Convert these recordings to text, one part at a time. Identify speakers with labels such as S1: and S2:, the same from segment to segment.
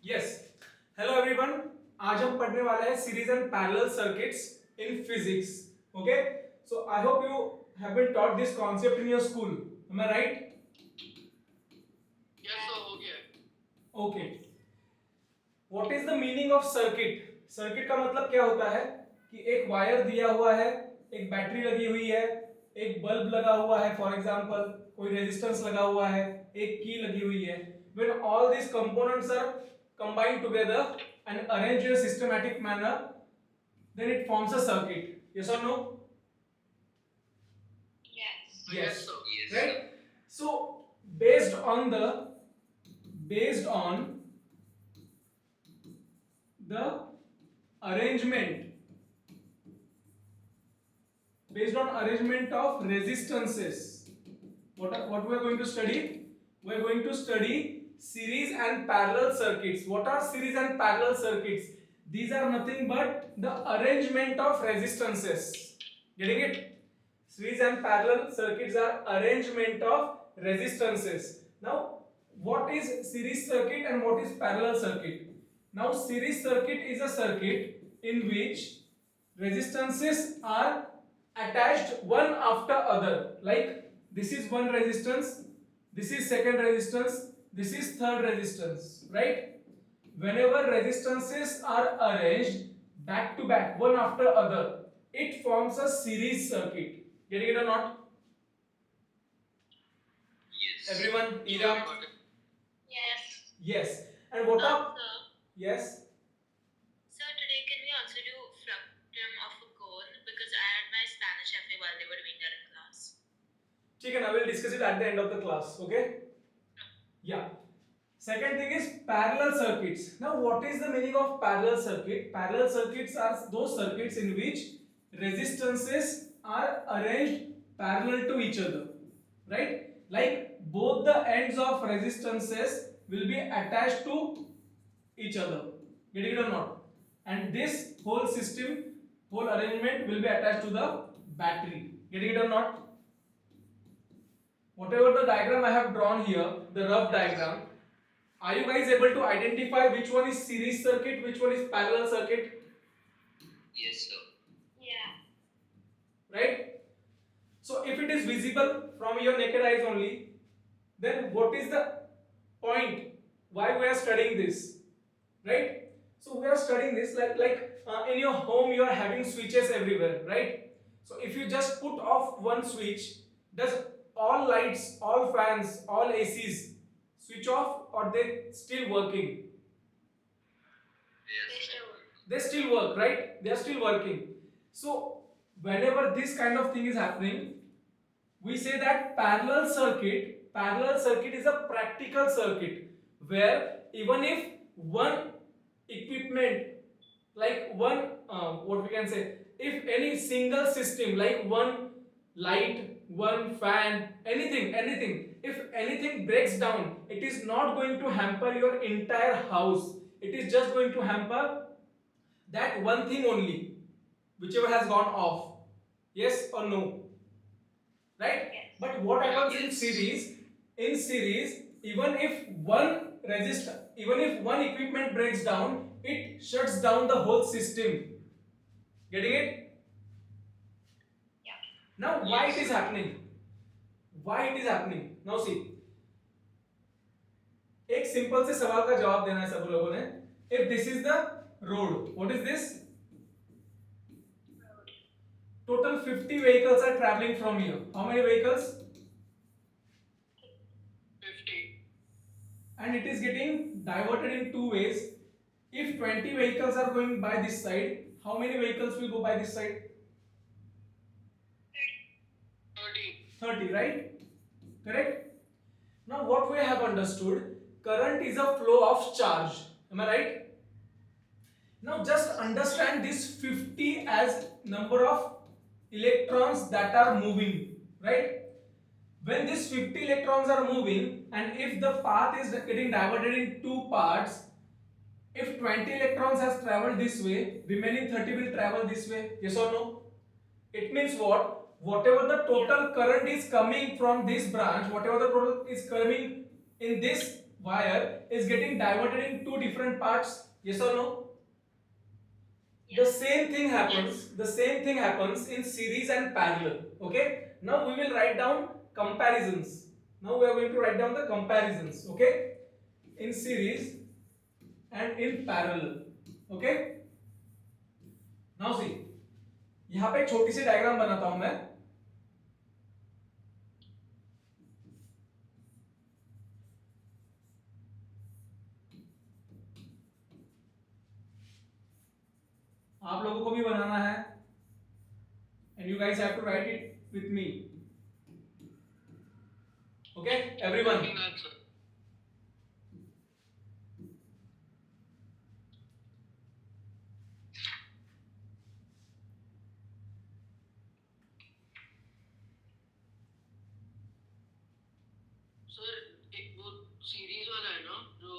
S1: Yes hello everyone. आज हम पढ़ने वाले हैं series and parallel circuits in physics. Okay, so I hope you have been taught this concept in your school. Am I right?
S2: Yes sir हो गया।
S1: Okay. What is the meaning of circuit? Circuit का मतलब क्या होता है कि एक wire दिया हुआ है, एक बैटरी लगी हुई है, एक बल्ब लगा हुआ है, फॉर एग्जांपल कोई रेजिस्टेंस लगा हुआ है, एक की लगी हुई है। When all these components are combined together and arranged in a systematic manner, then it forms a circuit. Yes or no?
S2: Yes
S1: Yes.
S2: sir।
S1: Right? So based on based on the arrangement based on arrangement of resistances, what we are going to study? We are going to study series and parallel circuits. What are series and parallel circuits? These are nothing but the arrangement of resistances. Getting it? Series and parallel circuits are arrangement of resistances. Now what is series circuit and what is parallel circuit? Now series circuit is a circuit in which resistances are attached one after other. Like this is one resistance, this is second resistance, this is third resistance, right? Whenever resistances are arranged back to back one after other, it forms a series circuit. Getting it or not?
S2: Yes
S1: Everyone, Ira?
S2: Yes
S1: Yes. And what are?
S2: sir,
S1: Yes.
S2: sir today can we also do fructum of a cone because I had my Spanish FA while they were doing that in class.
S1: ठीक है ना, we'll discuss it at the end of the class. Okay? Yeah. Second thing is parallel circuits. Now what is the meaning of parallel circuit? Parallel circuits are those circuits in which resistances are arranged parallel to each other, right? Like both the ends of resistances will be attached to each other. Getting it or not? And this whole system, whole arrangement will be attached to the battery. Getting it or not? Whatever the diagram I have drawn here, the rough diagram, are you guys able to identify which one is series circuit, which one is parallel circuit?
S2: Yes sir। Yeah।
S1: Right? So if it is visible from your naked eyes only, then what is the point? Why we are studying this? Right? So we are studying this like in your home you are having switches everywhere, right? So if you just put off one switch, does all lights, all fans, all ACs switch off or they still working?
S2: Yes sir।
S1: They still work, right? They are still working. So whenever this kind of thing is happening, we say that parallel circuit is a practical circuit where even if one equipment, like one what we can say, if any single system like one light, one fan, anything, if anything breaks down, it is not going to hamper your entire house. It is just going to hamper that one thing only, whichever has gone off. Yes or no? Right?
S2: Yes.
S1: But what happens in
S2: Yes.
S1: series? In series, even if one resistor, even if one equipment breaks down, it shuts down the whole system. Getting it?
S2: Yeah।
S1: Now why
S2: Yes.
S1: it is happening? Why it is happening? Now see, एक simple से सवाल का जवाब देना है सब लोगों ने. If this is the road, what is this? Total 50 vehicles are traveling from here. How many vehicles?
S2: 50।
S1: And it is getting diverted in two ways. If 20 vehicles are going by this side, how many vehicles will go by this side?
S2: 30।
S1: 30, right? Correct? Now what we have understood, current is a flow of charge. Am I right? Now just understand this 50 as number of electrons that are moving, right? When these 50 electrons are moving and if the path is getting diverted in two parts, if 20 electrons has traveled this way, remaining 30 will travel this way. Yes or no? It means what? Whatever the total current is coming from this branch, whatever the total is coming in this wire is getting diverted in two different parts? Yes or no? The
S2: Yes.
S1: same thing happens.
S2: Yes.
S1: The same thing happens in series and parallel. Okay. Now we will write down comparisons. Now we are going to write down the comparisons. Okay. In series and in parallel. Okay. Now see. यहाँ पे एक छोटी C diagram बनाता हूं मैं. आप लोगों को भी बनाना है. And you guys have to write it with me. Okay, everyone.
S3: Sir एक वो सीरीज वाला है ना जो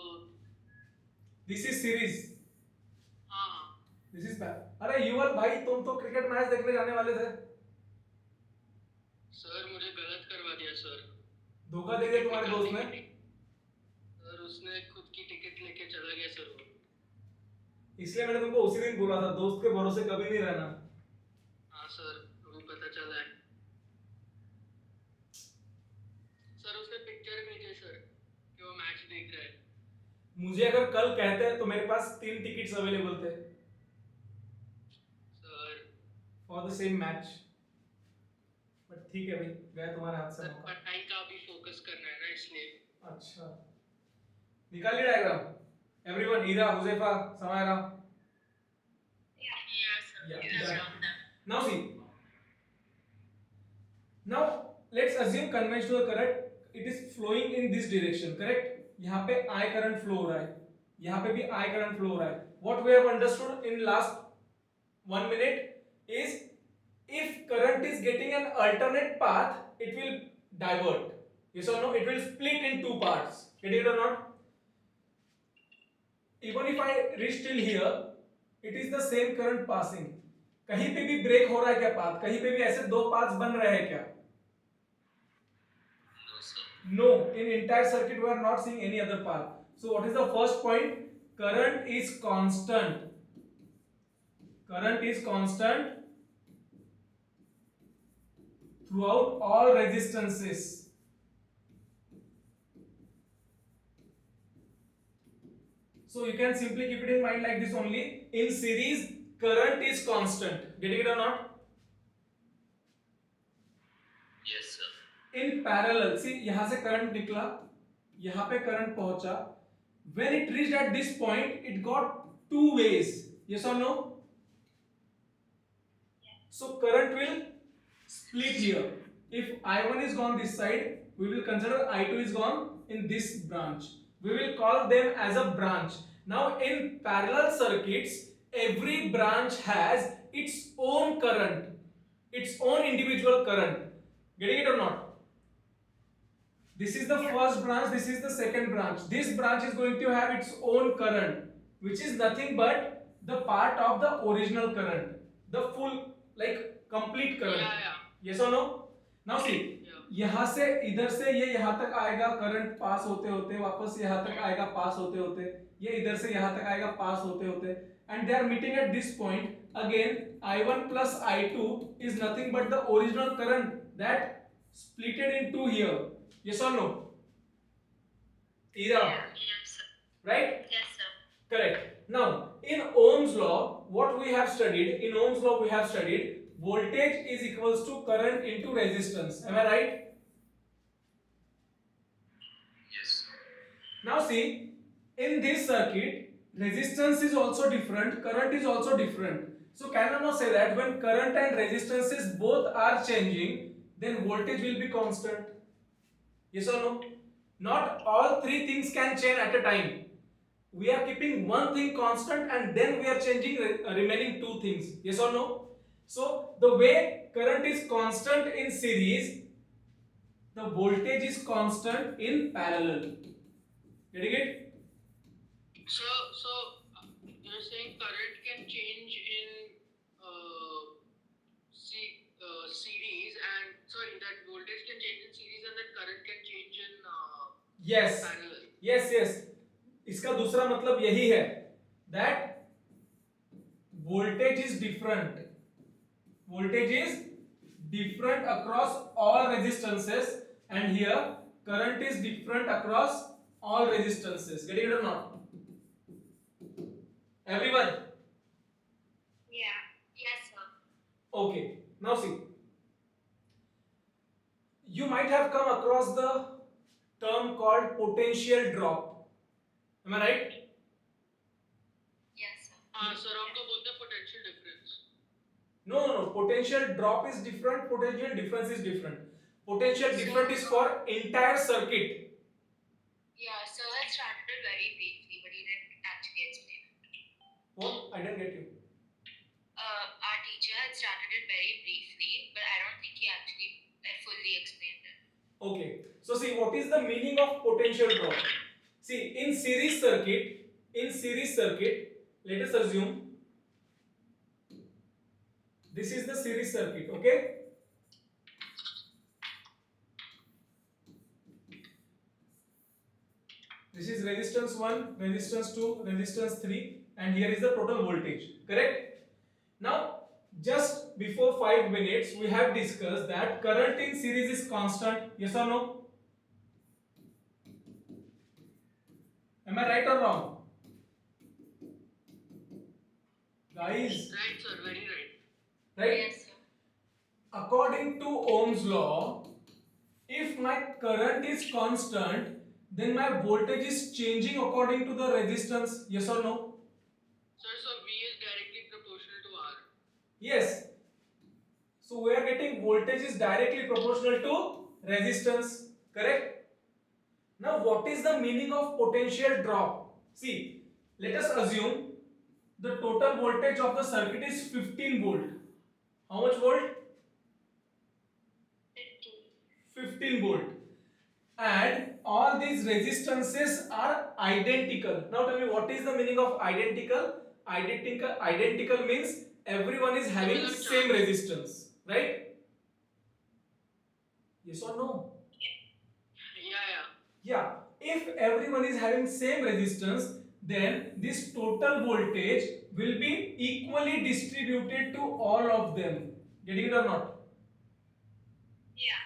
S1: This is series.
S3: हाँ
S1: This is bad. अरे युवल भाई तुम तो क्रिकेट मैच देखने जाने वाले थे.
S3: सर मुझे गलत करवा दिया सर.
S1: धोखा दे दिया तुम्हारे दोस्त ने.
S3: सर उसने खुद की टिकट लेके चला गया सर वो.
S1: इसलिए मैंने तुमको उसी दिन बोला था दोस्त के भरोसे कभी नहीं रहना.
S3: हाँ सर अभी पता चला है. सर उसने पिक्चर भेजे सर कि वो मैच देख रहा है.
S1: मुझे अगर कल कहते हैं तो मेरे पास 3 टिकट्स अवेलेबल थे
S3: sir
S1: for the same match. But ठीक है भाई, गया तुम्हारे हाथ से
S3: सर
S1: मौका.
S3: पढ़ाई का भी फोकस करना है ना इसलिए.
S1: अच्छा, निकालिए diagram. Everyone, Ira, Huzaifa, Samaira.
S2: Yes, sir.
S1: Yeah,
S2: Yes,
S1: done.
S2: wrong then.
S1: Now see. Now let's assume conventional current. It is flowing in this direction, correct? यहाँ पे I current flow हो रहा है. यहाँ पे भी I current flow हो रहा है. What we have understood in last 1 minute is if current is getting an alternate path, it will divert. Yes or no? It will split in two parts. Get it or not? Even if I reach till here, it is the same current passing. कहीं पे भी break हो रहा है क्या path? कहीं पे भी ऐसे दो पाथ्स बन रहे हैं क्या?
S2: No, sir.
S1: No, in entire circuit we are not seeing any other path. So what is the first point? Current is constant. Current is constant throughout all resistances. So you can simply keep it in mind like this only. In series, current is constant. Getting it or not?
S2: Yes, sir.
S1: In parallel, see यहाँ से current निकला, यहाँ पे current पहुंचा. When it reached at this point, it got two ways. Yes or no? So current will split here. If I1 is gone this side, we will consider I2 is gone in this branch. We will call them as a branch. Now in parallel circuits, every branch has its own current, its own individual current. Getting it or not? This is the first branch, this is the second branch. This branch is going to have its own current, which is nothing but the part of the original current, the full, like complete current.
S3: Yeah.
S1: Yes or no? Now see,
S3: Yeah.
S1: यहाँ से इधर से ये यहाँ तक आएगा current pass होते होते, वापस यहाँ तक आएगा पास होते होते, ये इधर से यहाँ तक आएगा पास होते होते, and they are meeting at this point. Again, I1 plus I2 is nothing but the original current that splitted in two here. Yes or no? Ira,
S2: Yes, sir.
S1: right?
S2: Yes, sir.
S1: Correct. Now, in Ohm's law, what we have studied, in Ohm's law we have studied voltage is equals to current into resistance. Am I right?
S2: Yes.
S1: Now see, in this circuit, resistance is also different, current is also different. So can I now say that when current and resistances both are changing, then voltage will be constant? Yes or no? Not all three things can change at a time. We are keeping one thing constant and then we are changing remaining two things. Yes or no? So the way current is constant in series, the voltage is constant in parallel. Getting it?
S3: So you're saying current can change in series and sorry that voltage can change in series and that current can change in
S1: Yes.
S3: parallel.
S1: Yes yes, इसका दूसरा मतलब यही है that voltage is different across all resistances, and here current is different across all resistances. Getting it or not, everyone?
S2: Yeah. Yes, sir.
S1: Okay, now see, you might have come across the term called potential drop. Am I right?
S2: Yes, sir.
S3: हाँ sir, हम तो बोलते हैं potential difference.
S1: No, potential drop is different, potential difference is different. Potential different is for entire circuit.
S2: Yeah, sir had started it very briefly, but he didn't actually explain it.
S1: What? I didn't get you.
S2: Our teacher had started it very briefly, but I don't think he actually fully explained it.
S1: Okay, so see, what is the meaning of potential drop? See, in series circuit, let us assume this is the series circuit, okay? This is resistance 1, resistance 2, resistance 3, and here is the total voltage, correct? Now, just before 5 minutes, we have discussed that current in series is constant, yes or no? Am I right or wrong? Guys,
S3: Right sir, very right.
S1: right?
S2: Yes, sir.
S1: According to Ohm's law, if my current is constant, then my voltage is changing according to the resistance, yes or no?
S3: Sir, so V is directly proportional to R.
S1: Yes. So we are getting voltage is directly proportional to resistance, correct? Now what is the meaning of potential drop? See, let us assume the total voltage of the circuit is 15 volt. How much volt? 15 volt. And all these resistances are identical. Now tell me, what is the meaning of identical? Identical means everyone is having
S3: Similar
S1: same
S3: charge.
S1: resistance, right? Yes or no?
S3: Yeah.
S1: Yeah. If everyone is having same resistance, then this total voltage will be equally distributed to all of them. Getting it or not?
S2: Yeah.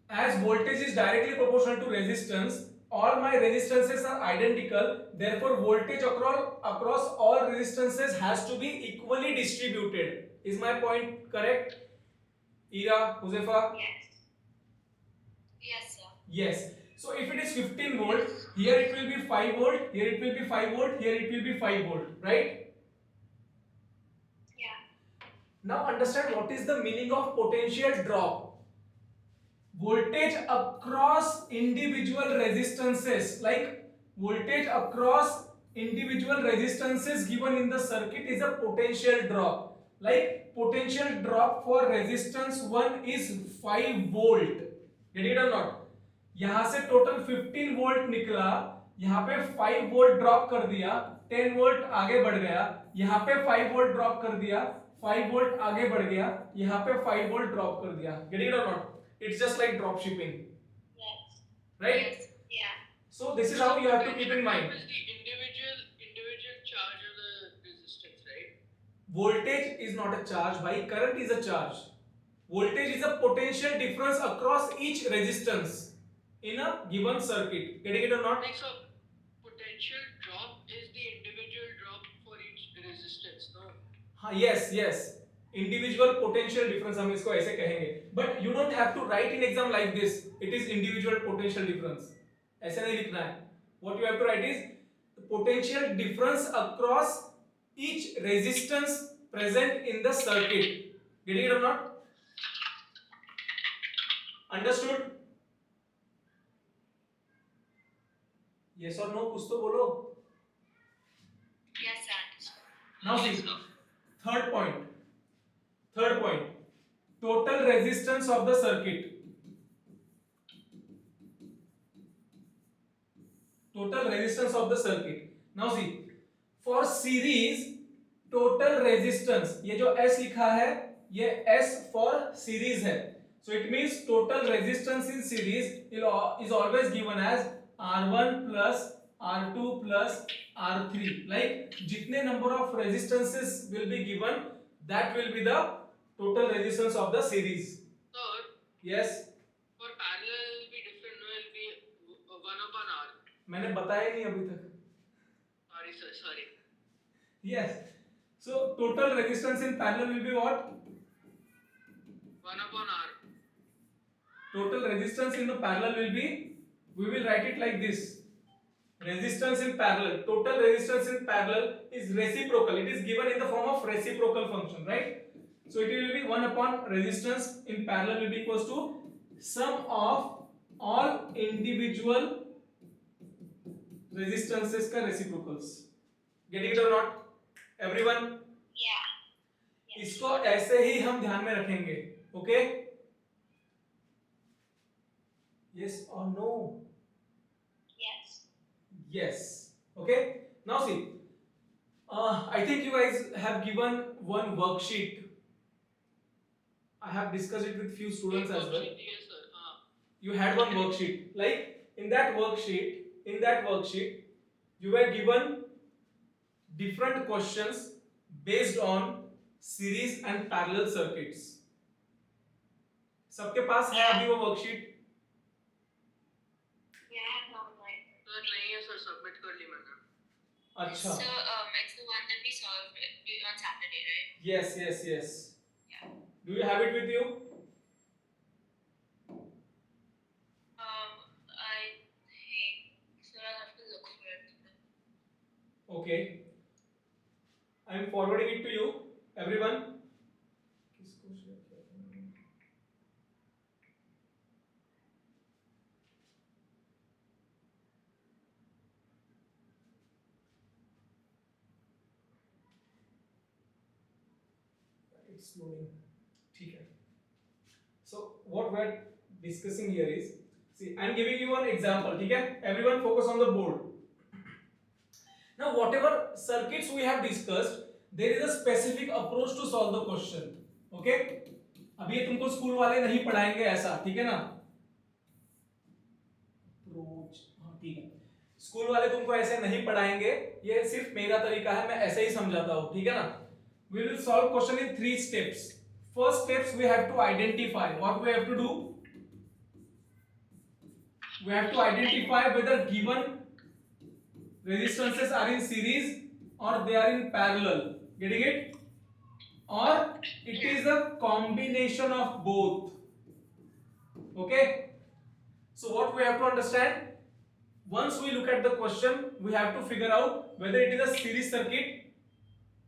S1: As voltage is directly proportional to resistance, all my resistances are identical, therefore voltage across all resistances has to be equally distributed. Is my point correct? Ira, Josefa?
S2: Yes. Yes, sir.
S1: Yes. So if it is 15 volt, here it will be 5 volt, here it will be 5 volt, here it will be 5 volt, right?
S2: Yeah.
S1: Now understand what is the meaning of potential drop. Voltage across individual resistances, like voltage across individual resistances given in the circuit is a potential drop. Like potential drop for resistance 1 is 5 volt. Get it or not? यहां से total 15 volt निकला, यहां पे 5 volt drop कर दिया, 10 volt आगे बढ़ गया, यहां पे 5 वोल्ट ड्रॉप कर दिया, 5 वोल्ट आगे बढ़ गया, यहां पे 5 वोल्ट ड्रॉप कर दिया. Get it or not? It's just like drop shipping,
S2: Yes.
S1: right?
S2: Yes. Yeah.
S1: So this is how you have to keep in mind.
S3: Is the individual charge of the resistance, right?
S1: Voltage is not a charge, by current is a charge. Voltage is a potential difference across each resistance in a given circuit. Getting it or not?
S3: Like, so potential drop is the individual drop for each resistance, no?
S1: हाँ, yes, individual potential difference हम इसको ऐसे कहेंगे, but you don't have to write in exam like this. It is individual potential difference. ऐसे नहीं लिखना है. What you have to write is the potential difference across each resistance present in the circuit. Getting it or not? Understood? Yes or no? कुछ तो बोलो.
S2: Yes, I understand.
S1: Now see, third point. Total resistance of the circuit. Total resistance of the circuit. Now see, for series, total resistance, ये जो S लिखा है, ये S for series है. So it means total resistance in series is always given as R1 plus R2 plus R3. Like जितने number of resistances will be given, that will be the total resistance of the series.
S3: Sir,
S1: Yes.
S3: for parallel it will be different. No, it will be 1 upon R.
S1: मैंने बताया नहीं अभी तक.
S3: Sorry, sir. Sorry.
S1: Yes. So total resistance in parallel will be what?
S3: 1 upon R.
S1: Total resistance in the parallel will be, we will write it like this. Resistance in parallel, total resistance in parallel is reciprocal. It is given in the form of reciprocal function, right? So it will be 1 upon resistance in parallel will be equals to sum of all individual resistances का reciprocals. Getting it or not, everyone?
S2: Yeah. Yes.
S1: इसको ऐसे ही हम ध्यान में रखेंगे, okay? Yes or no?
S2: Yes.
S1: Yes. Okay. Now see, I think you guys have given one worksheet. I have discussed it with few students as well.
S3: Yes, sir.
S1: You had one worksheet. Like in that worksheet, you were given different questions based on series and parallel circuits. सबके पास है अभी वो worksheet?
S2: Yeah, I have not like.
S3: Sir, नहीं है sir. Submit कर ली मैंने.
S1: अच्छा.
S2: So it's the one that we solved on Saturday, right?
S1: Yes, yes, yes.
S2: Yeah.
S1: Do you have it with you?
S2: I think so. I'll have to look for it.
S1: Okay. I am forwarding it to you, everyone. किसको share किया था मैंने? It's loading. ठीक है. So what we're discussing here is, see, I'm giving you one example. ठीक है? Everyone focus on the board. Now whatever circuits we have discussed, there is a specific approach to solve the question. Okay? अभी ये तुमको school वाले नहीं पढ़ाएंगे ऐसा, ठीक है ना? अप्रोच, हाँ ठीक है. स्कूल वाले तुमको ऐसे नहीं पढ़ाएंगे, ये सिर्फ मेरा तरीका है, मैं ऐसे ही समझाता हूँ, ठीक है ना? We will solve question in 3 steps. First steps we have to identify. What we have to do? We have to identify whether given resistances are in series or they are in parallel. Getting it? Or it is a combination of both. Okay? So what we have to understand? Once we look at the question, we have to figure out whether it is a series circuit,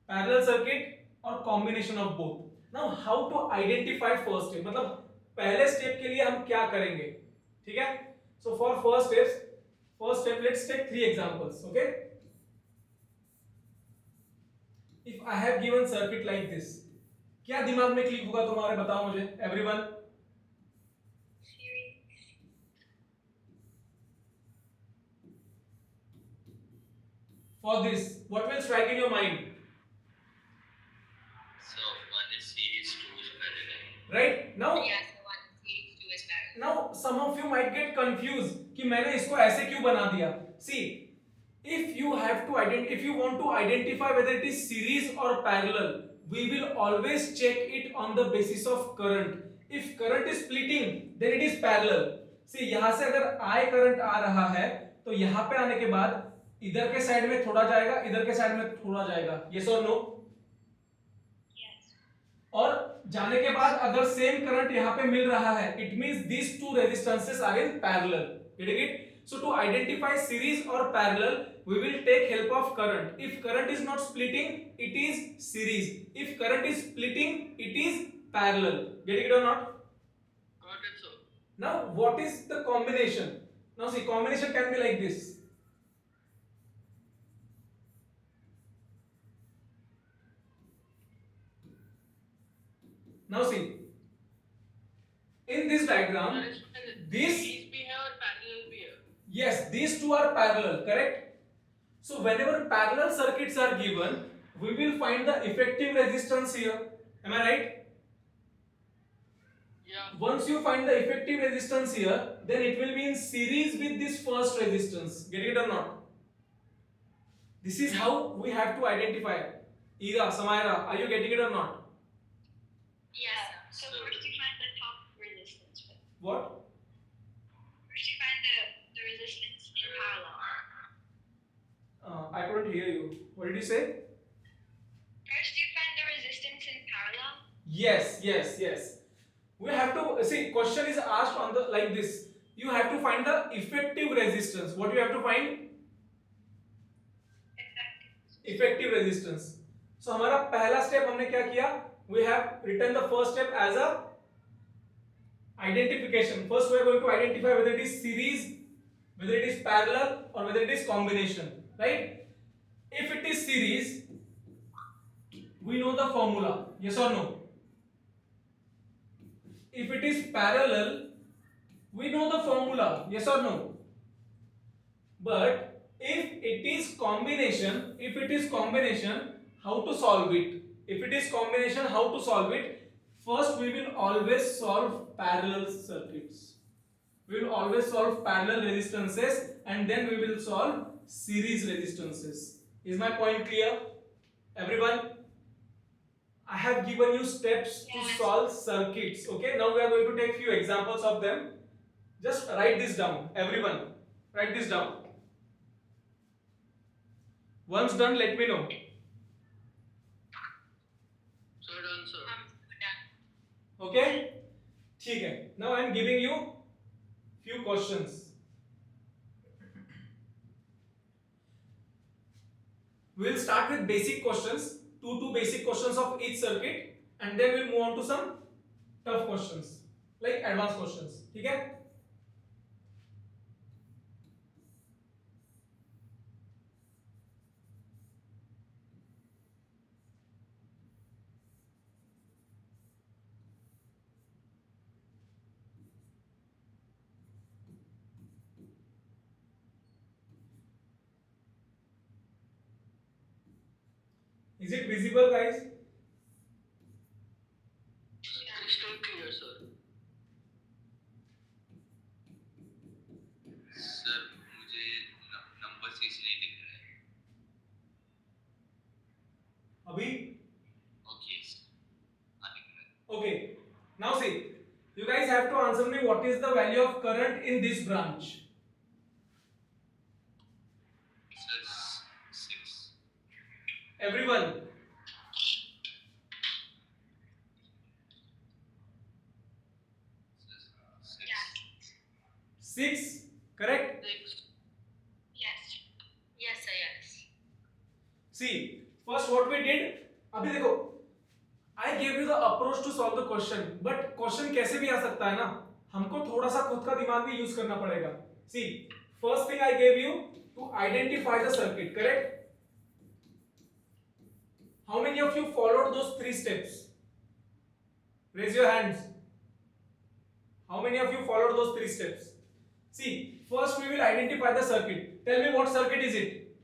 S1: parallel circuit or combination of both. Now how to identify first step, मतलब पहले step के लिए हम क्या करेंगे, ठीक है? So for first step let's take 3 examples. Okay, if I have given circuit like this, क्या दिमाग में क्लिक होगा तुम्हारे, बताओ मुझे everyone. For this, what will strike in your mind?
S4: So one is series, two is parallel.
S1: Right now,
S2: Yeah, so one series, two is parallel.
S1: now some of you might get confused कि मैंने इसको ऐसे क्यों बना दिया. See, if you want to identify whether it is series or parallel, we will always check it on the basis of current. If current is splitting, then it is parallel. See, यहाँ से अगर I current आ रहा है, तो यहाँ पे आने के बाद इधर के साइड में थोड़ा जाएगा, इधर के साइड में थोड़ा जाएगा. Yes or no?
S2: Yes.
S1: और जाने के बाद अगर सेम करंट यहाँ पे मिल रहा है, it means these two resistances are in parallel. Getting it? So to identify series or parallel, we will take help of current. If current is not splitting, it is series. If current is splitting, it is parallel. Getting it or not?
S3: Got it, sir.
S1: Now what is the combination? Now see, combination can be like this. Now see, in this diagram, this,
S3: series भी है और parallel भी है.
S1: yes, these two are parallel, correct? So whenever parallel circuits are given, we will find the effective resistance here. Am I right?
S3: Yeah.
S1: Once you find the effective resistance here, then it will be in series with this first resistance. Getting it or not? This is how we have to identify. Ira, Samaira, are you getting it or not?
S2: Yes,
S5: So
S2: sir.
S5: first you find the top resistance.
S1: What?
S5: First you find the resistance in parallel.
S1: I couldn't hear you. What did you say?
S5: First you find the resistance in parallel.
S1: Yes. We have to see. Question is asked on the like this. You have to find the effective resistance. What you have to find? Effective resistance. So हमारा पहला step हमने क्या किया? We have written the first step as a identification. First we are going to identify whether it is series, whether it is parallel, or whether it is combination. Right? If it is series, we know the formula. Yes or no? If it is parallel, we know the formula. Yes or no? But if it is combination, how to solve it? If it is combination, how to solve it? First, we will always solve parallel circuits. We will always solve parallel resistances, and then we will solve series resistances. Is my point clear, everyone? I have given you steps to solve circuits. Okay, now we are going to take few examples of them. Just write this down, everyone. Write this down. Once done, let me know.
S3: So done, sir.
S2: Done.
S1: Okay? ठीक है. Now I am giving you few questions. We will start with basic questions, two basic questions of each circuit, and then we'll move on to some tough questions, like advanced questions. ठीक है? Is it visible, guys?
S3: Crystal clear, sir.
S4: Sir मुझे number 6 नहीं दिख रहा है.
S1: अभी?
S4: Okay, sir. हाँ दिख रहा है.
S1: Okay. Now see, you guys have to answer me what is the value of current in this branch.
S4: Sir 6.
S1: Everyone.
S4: Sir 6.
S5: Yeah.
S1: 6, correct?
S3: Six.
S5: Yes.
S2: Yes, sir. Yes.
S1: See, first what we did, अभी देखो, I gave you the approach to solve the question, but question कैसे भी आ सकता है ना, हमको थोड़ा सा खुद का दिमाग भी यूज करना पड़ेगा. See, first thing I gave you to identify the circuit, correct? How many of you followed those 3 steps? Raise your hands. How many of you followed those 3 steps? See, first we will identify the circuit. Tell me what circuit is it?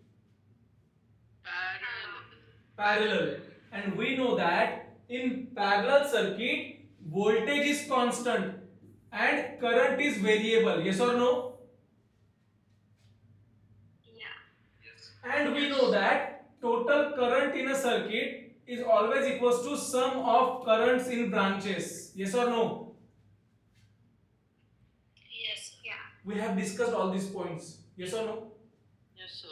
S1: Parallel. And we know that in parallel circuit, voltage is constant and current is variable. Yes or no?
S5: Yeah.
S4: Yes.
S1: And we know that total current in a circuit is always equals to sum of currents in branches. Yes or no?
S5: Yes. Yeah.
S1: We have discussed all these points. Yes or no?
S3: Yes, sir.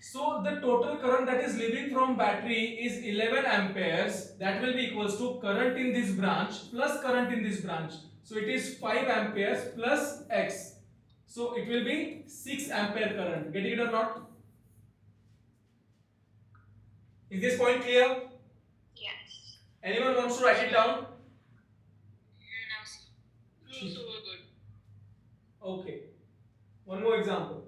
S1: So the total current that is leaving from battery is 11 amperes. That will be equals to current in this branch plus current in this branch. So it is 5 amperes plus X. So it will be 6 ampere current. Getting it or not? Is this point clear?
S5: Yes.
S1: Anyone wants to write it down?
S2: No, sir.
S3: No, so we're good.
S1: Okay. One more example.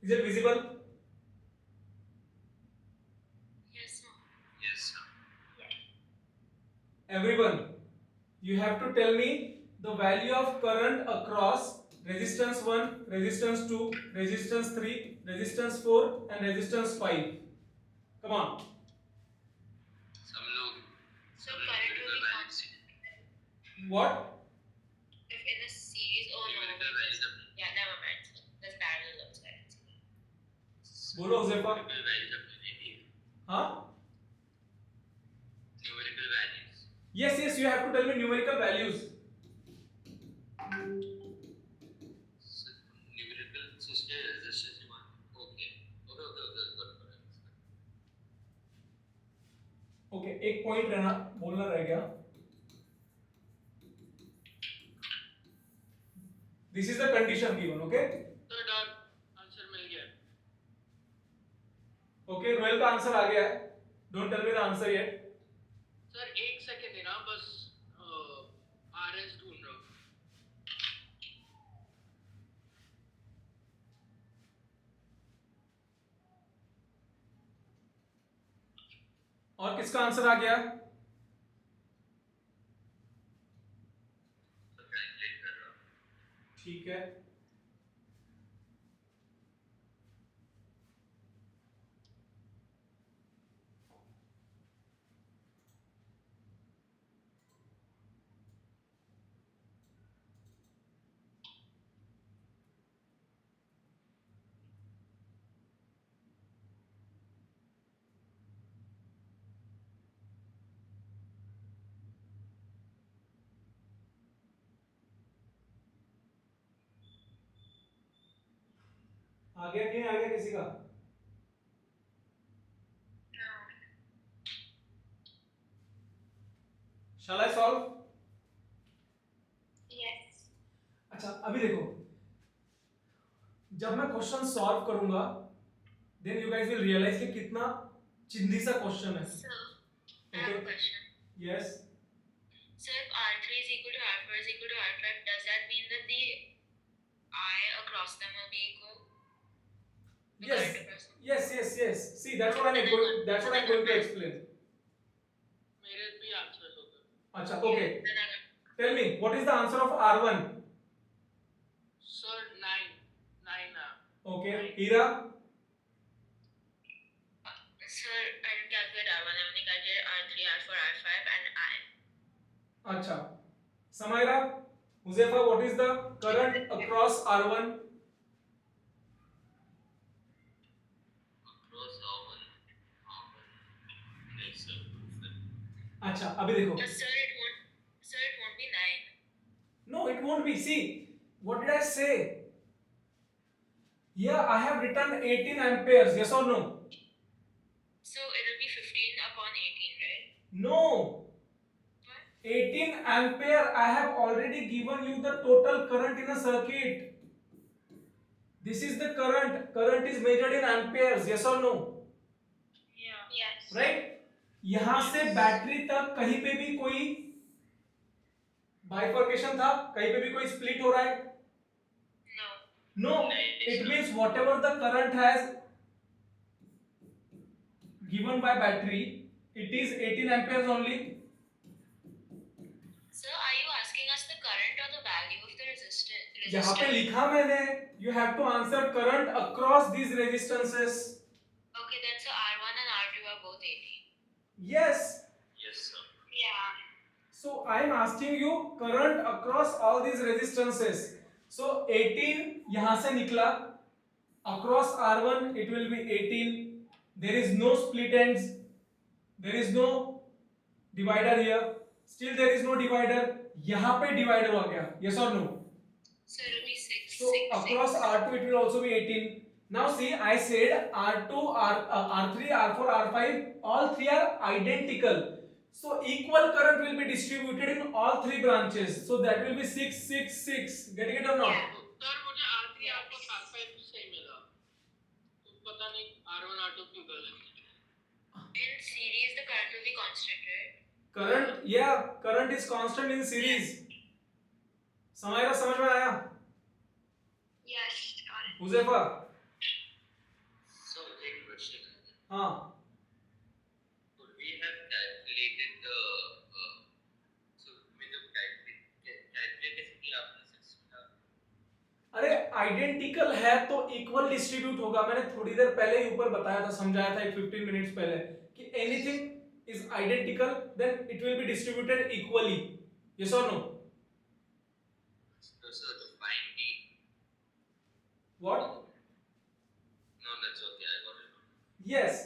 S1: Is it visible?
S2: Yes, sir.
S4: Yes, sir.
S1: Everyone, you have to tell me the value of current across resistance 1, resistance 2, resistance 3, resistance 4 and resistance 5. Come on.
S4: सब लोग
S2: So
S4: सब
S2: current will
S4: numerical
S2: be
S4: values
S2: constant
S1: What?
S2: if in a series or no.
S4: numerical values अपने
S2: Yeah, never mind. There's parallel also. I can see.
S1: बोलो Huzaifa.
S4: numerical values अपने नहीं दिए
S1: हाँ?
S4: numerical values
S1: Yes, yes, you have to tell me numerical values.
S4: so, numerical system resistance one okay got it.
S1: Okay, एक point रहना बोलना रह गया. This is the condition given, okay?
S3: So done, answer मिल गया.
S1: Okay, रोयल का answer आ गया है. Don't tell me the answer yet.
S3: Sir एक सेकंड देना, बस आरएस ढूंढ रहा हूँ.
S1: और किसका आंसर आ गया?
S4: तो कैलकुलेट कर रहा हूँ
S1: ठीक है. आ गया कि नहीं आ गया किसी का?
S2: No.
S1: Shall I solve?
S5: Yes.
S1: अच्छा, अभी देखो, जब मैं क्वेश्चन सॉल्व करूंगा then you guys will realise कि कितना चिंदी सा क्वेश्चन है.
S2: So, I have a
S1: Okay.
S2: question.
S1: Yes.
S2: So if R3 is equal to R4 is equal to R5, does that mean that the I across them will be equal? The
S1: Yes.
S2: current across them?
S1: Yes. See, that's what I'm going to explain.
S3: मेरे भी answer हो गए.
S1: अच्छा, okay.
S2: Then I got
S1: Tell me, what is the answer of R1?
S3: Sir 9
S1: Okay. Hira?
S2: Sir, I didn't calculate R1, I only calculated R3, R4, R5 and I.
S1: अच्छा. Samaira? Huzefa, what is the current across R1?
S4: across R1 yes sir
S1: अच्छा, अभी देखो.
S2: But sir, it won't be 9.
S1: No, it won't be. See, what did I say? Here I have written 18 amperes. Yes or no?
S2: So it will be 15 upon 18, right?
S1: No.
S2: What?
S1: 18 ampere. I have already given you the total current in a circuit. This is the current. Current is measured in amperes. Yes or no?
S2: Yeah.
S5: Yes.
S1: Right? यहाँ से battery तक कहीं पे भी कोई bifurcation था, कहीं पे भी कोई स्प्लिट हो रहा है?
S2: No.
S1: No. It means whatever the current has given by battery, it is 18 amperes only.
S2: So are you asking us the current or the value of the resistance?
S1: यहाँ पे लिखा मैंने, you have to answer current across these resistances.
S2: Okay, then so R1 and R2 are both 18.
S1: Yes.
S4: yes sir
S5: Yeah.
S1: So I am asking you current across all these resistances. So 18 यहाँ से निकला, across R1 it will be 18. There is no split ends. There is no divider here. Still there is no divider. यहाँ पे divider हो गया. Yes or no?
S2: So it will be 6.
S1: So
S2: 6,
S1: across
S2: 6.
S1: R2 it will also be 18. Now see, I said R2, R3, R4, R5, all three are identical. So equal current will be distributed in all three branches. So that will be 6, 6, 6. Getting it or not?
S2: Yeah.
S3: Sir मुझे R3 R4 R5 भी सही मिला, तो पता नहीं R1 R2 क्यों गलत.
S2: In series, the current will be constant, right?
S1: Current, yeah, current is constant in series. Samaira समझ में आया?
S5: Yes. Got it.
S1: हुज़ैफा? हाँ
S4: Could we have calculated the so मतलब calculate कैसे किया आपने 6 का?
S1: अरे आइडेंटिकल है तो इक्वल डिस्ट्रीब्यूट होगा। मैंने थोड़ी देर पहले ही ऊपर बताया था, समझाया था एक 15 मिनट्स पहले कि anything is identical then it will be distributed equally. Yes और no?
S4: So the find D.
S1: What?
S4: No, that's okay. I got it.
S1: Yes.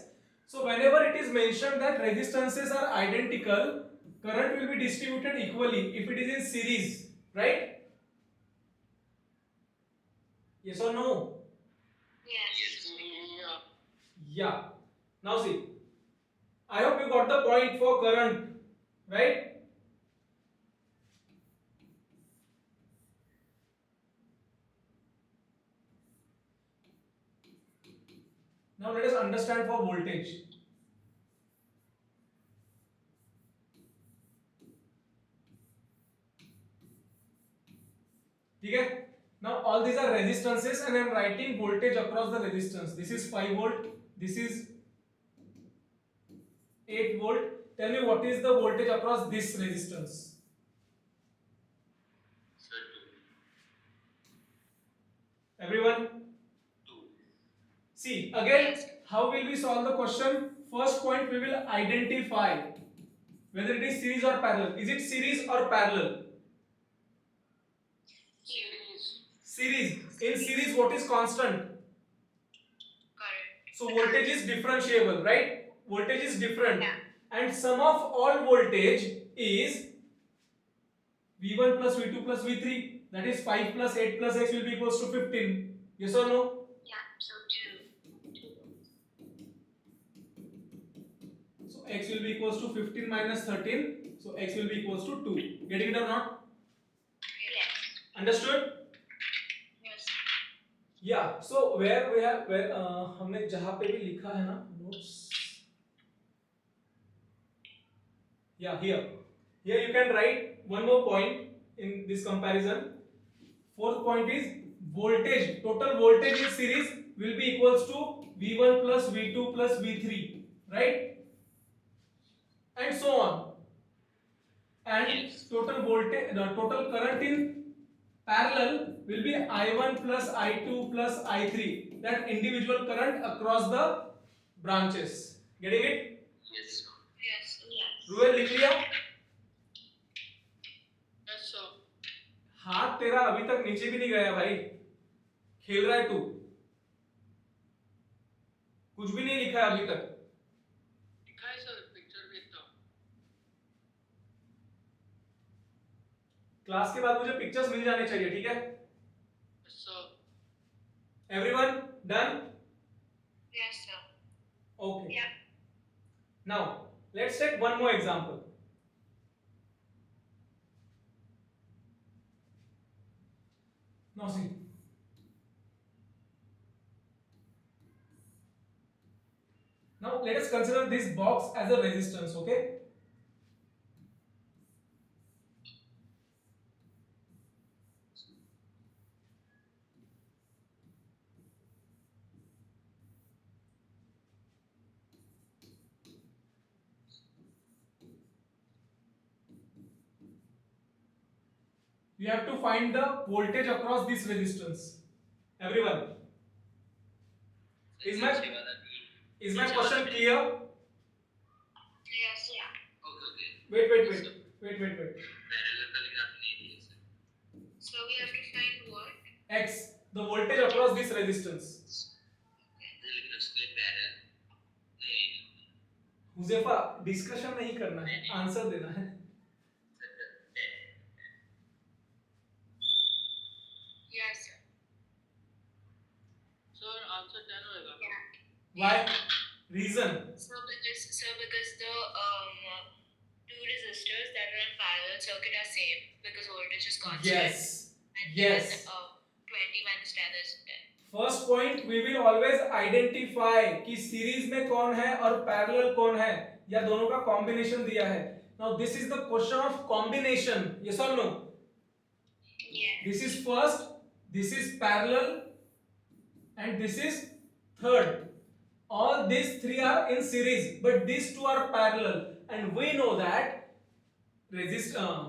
S1: So whenever it is mentioned that resistances are identical, current will be distributed equally if it is in series, right? Yes or no?
S5: Yes.
S4: Yes.
S3: Yeah.
S1: Yeah. Now see, I hope you got the point for current, right? Now let us understand for voltage. ठीक है? Now all these are resistances and I am writing voltage across the resistance. This is 5 volt, this is 8 volt. Tell me what is the voltage across this resistance?
S4: So 2.
S1: Everyone?
S4: 2.
S1: See again, how will we solve the question? First point, we will identify whether it is series or parallel. Is it series or parallel?
S3: Series.
S1: Series. In series, what is constant?
S2: Current.
S1: So voltage is differentiable, right? Voltage is different.
S5: Yeah.
S1: And sum of all voltage is V1 plus V2 plus V3. That is 5 plus 8 plus X will be equals to 15. Yes or no?
S5: Yeah. So 2.
S1: So X will be equals to 15 minus 13. So X will be equals to 2. Getting it or not?
S5: Yes.
S1: Understood?
S5: Yes.
S1: Yeah. So where we have हमने जहाँ पे भी लिखा है ना notes. Yeah, here you can write one more point in this comparison. Fourth point is voltage, total voltage in series will be equals to V1 plus V2 plus V3, right? And so on. And total voltage, the total current in parallel will be I1 plus I2 plus I3, that individual current across the branches. Getting it?
S4: Yes.
S5: Yes. Yes.
S1: रुएल लिख लिया?
S3: Yes, sir.
S1: हाथ तेरा अभी तक नीचे भी नहीं गया भाई, खेल रहा है तू, कुछ भी नहीं लिखा है अभी तक।
S3: लिखा है सर, पिक्चर देखता हूँ.
S1: क्लास के बाद मुझे पिक्चर्स मिल जाने चाहिए, ठीक है?
S3: Yes, sir.
S1: Everyone done?
S5: Yes, sir.
S1: Okay.
S5: Yeah.
S1: Now let's take one more example. Now see. Now let us consider this box as a resistance, okay? We have to find the voltage across this resistance. Everyone, is my question clear?
S5: Yes. Yeah.
S4: Okay.
S1: Wait.
S4: Parallel का लिखना तो नहीं दिया sir.
S5: So we have to find what?
S1: X, the voltage across this resistance.
S4: लेकिन उसके लिए parallel नहीं.
S1: Huzaifa, discussion नहीं करना है, आंसर देना है.
S5: Yes, sir.
S3: Sir, answer 10 होएगा.
S5: Yeah.
S1: Why? Reason.
S2: So because the two resistors that are in parallel circuit are same because voltage is constant.
S1: Yes.
S2: And
S1: Yes.
S2: then 20 minus 10 is 10.
S1: First point, we will always identify कि series में कौन है और parallel कौन है, या दोनों का कॉम्बिनेशन दिया है. Now this is the question of combination. Yes और no?
S5: Yeah.
S1: This is first, this is parallel and this is third. all these three are in series, but these two are parallel, and we know that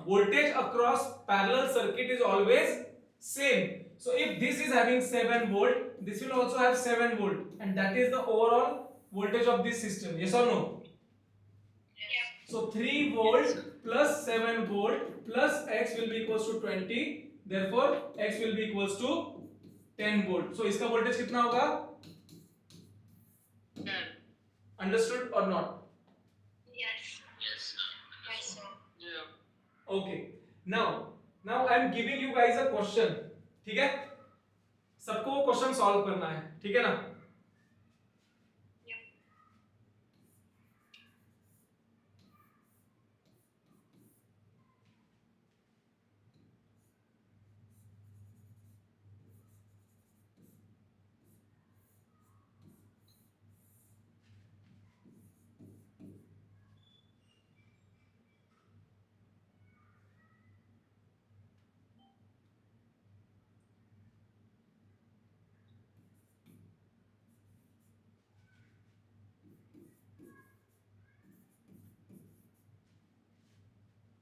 S1: voltage across parallel circuit is always same. So if this is having 7 volt, this will also have 7 volt, and that is the overall voltage of this system. Yes or no?
S5: Yeah.
S1: So 3 volt plus 7 volt plus x will be equals to 20, therefore x will be equals to 10 volt. So इसका voltage कितना होगा?
S3: 10.
S1: Understood or not?
S5: Yes.
S4: Yes, sir.
S5: Yes, sir.
S3: Yeah.
S1: Okay. Now I am giving you guys a question. ठीक है? सबको वो question solve करना है, ठीक है ना?
S5: Yep.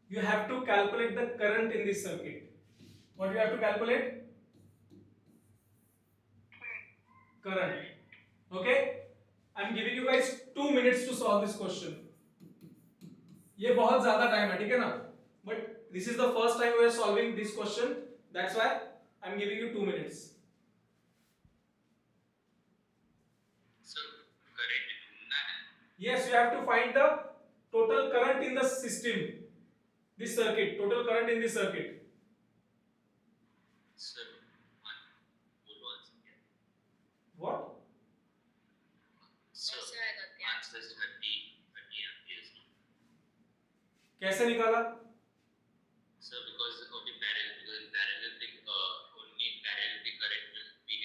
S1: You have to calculate the current in this circuit. What you have to calculate? Current. Okay? I am giving you guys 2 minutes to solve this question. ये बहुत ज्यादा टाइम है, ठीक है ना? But this is the first time we are solving this question. That's why I am giving you 2 minutes.
S4: So current ढूंढना है.
S1: Yes, you have to find the total current in the system. This circuit, total current in this circuit.
S4: Sir, full once again.
S1: What?
S4: So
S2: sir, I got the
S4: answer is 30 amperes.
S1: कैसे निकाला?
S4: Sir, because of the parallel, because in parallel the only parallel the current will be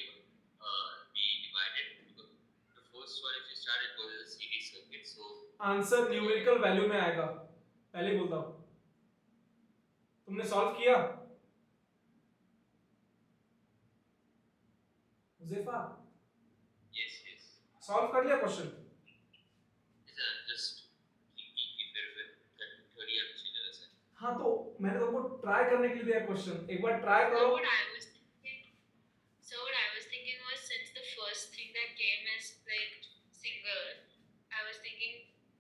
S4: divided. Because the first one, if you start, it goes as a series circuit. So
S1: answer numerical value में आएगा, पहले बोलता हूं. तुमने solve किया? Huzaifa,
S4: yes, yes.
S1: Solve कर लिया question?
S4: Yes, I'm just thinking कि फिर 30 amperes है.
S1: हाँ, तो मैंने तुमको ट्राई करने के लिए दिया क्वेश्चन, एक बार ट्राई
S2: So
S1: करो.
S2: what I was thinking was, since the first thing that came is like single, I was thinking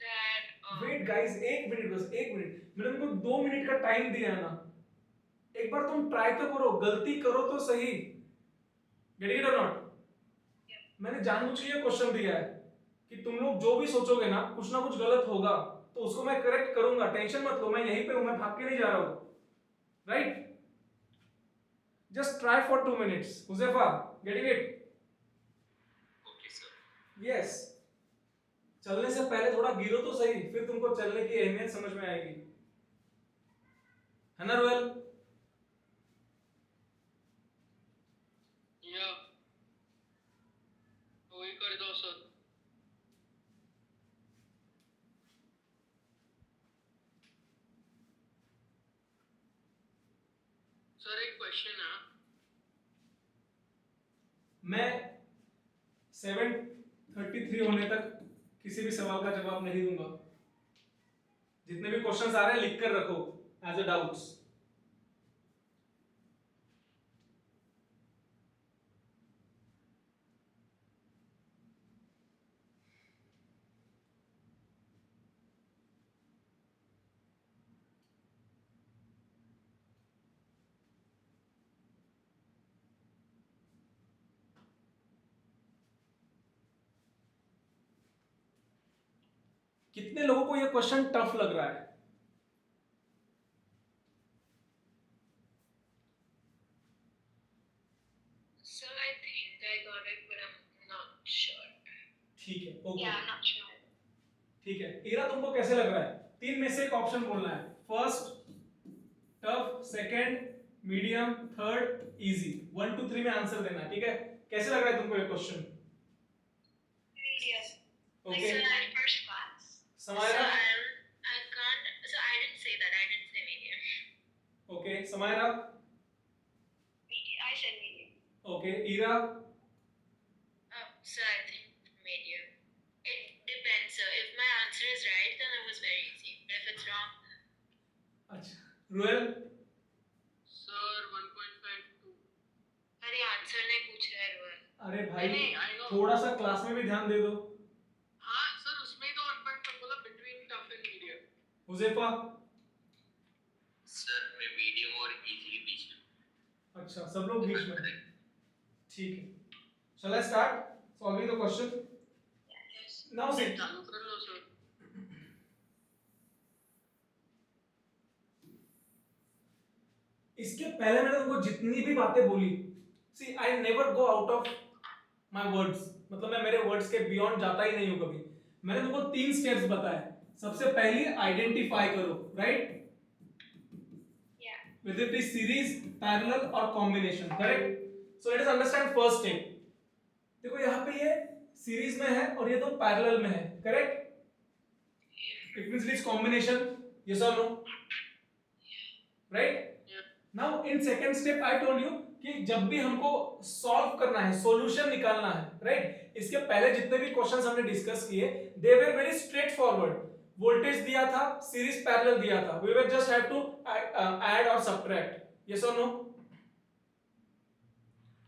S2: that
S1: wait guys, एक मिनट बस, एक मिनट. मैंने तुमको 2 मिनट का टाइम दिया है ना, एक बार तुम ट्राई तो करो, गलती करो तो सही. गेटिंग इट और नॉट? मैंने जानबूझ के ये क्वेश्चन दिया है कि तुम लोग जो भी सोचोगे ना कुछ गलत होगा, तो उसको मैं करेक्ट करूंगा. टेंशन मत लो, मैं यहीं पे हूं, मैं भाग के नहीं जा रहा हूं. Right? Just try for 2 minutes. Huzaifa, getting it?
S4: Okay, sir.
S1: Yes. चलने से पहले थोड़ा गिरो तो सही, फिर तुमको चलने की अहमियत समझ में आएगी. है ना रोयल?
S3: Yeah. वही कर दो सर. सर एक क्वेश्चन है.
S1: मैं 7:33 होने तक किसी भी सवाल का जवाब नहीं दूंगा. जितने भी क्वेश्चंस आ रहे हैं लिख कर रखो एज अ डाउट्स. कितने लोगों को यह क्वेश्चन टफ लग रहा है?
S2: so I think I got it, but I'm not sure.
S1: ठीक है, okay.
S5: Yeah, I'm not sure.
S1: ठीक है. इरा, तुमको कैसे लग रहा है? 3 में से एक ऑप्शन बोलना है. First tough, second medium, third easy. 1 2 3 में आंसर देना, ठीक है? कैसे लग रहा है तुमको ये question?
S5: Medium. Like
S1: okay.
S5: the first class.
S2: So
S1: Samaira?
S2: I can't. So I didn't say that. I didn't say medium.
S1: Okay. Samaira?
S5: I said medium.
S1: Okay. Ira?
S2: So I think medium. answer is right, then it was very easy. But if it's wrong,
S1: अच्छा royal
S3: Sir, 1.52.
S2: अरे answer नहीं पूछ रहा है रोहन.
S1: अरे भाई
S3: नहीं, I know.
S1: थोड़ा सा क्लास में भी ध्यान दे दो.
S3: हाँ सर, उसमें ही तो 1.5 बोला, between tough and medium.
S1: Huzaifa
S4: sir मैं मीडियम और इजी के बीच में.
S1: अच्छा सब लोग बीच में. ठीक है. Shall I start solving the question?
S5: Yes.
S1: Now see.
S3: चालू कर लो सर.
S1: इसके पहले मैंने तुमको जितनी भी बातें बोली, see I never go out of my words, मतलब मैं मेरे वर्ड्स के बियॉन्ड जाता ही नहीं हूं कभी. मैंने तुमको 3 स्टेप्स बताए. सबसे पहली आइडेंटिफाई करो, right?
S5: Yeah.
S1: whether it is series, parallel or combination, correct? So let us understand first step. देखो यहाँ पे ये सीरीज में है और ये तो पैरेलल में है, correct? It means it is combination, yes or no? Right?
S3: Yeah.
S1: Now in second step I told you कि जब भी हमको सॉल्व करना है, सॉल्यूशन निकालना है, राइट? इसके पहले जितने भी क्वेश्चंस हमने डिस्कस किए, they were very straightforward. Voltage दिया था, सीरीज पैरेलल दिया था, we will just have to add or subtract, yes or no?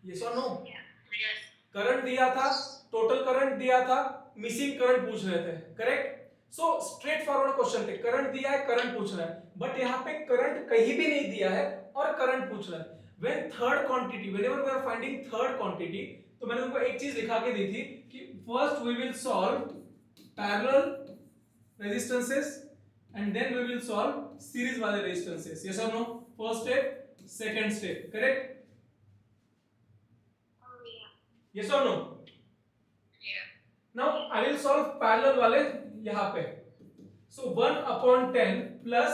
S1: Yes or no?
S2: yes.
S1: Current दिया था, टोटल करंट दिया था, मिसिंग करंट पूछ रहे थे, correct? So straight forward question थे. करंट दिया है, करंट पूछ रहा है, बट यहाँ पे करंट कहीं भी नहीं दिया है और करंट पूछ रहा है. When third quantity, whenever we are finding third quantity, तो मैंने तुमको एक चीज लिखा के दी थी कि first we will solve parallel resistances and then we will solve series वाले रेजिस्टेंसेस. यस और no? First step, second step, correct?
S5: Oh yeah.
S1: Yes और no?
S2: Yeah.
S1: Now I will solve parallel वाले यहाँ पे. So 1 upon 10 plus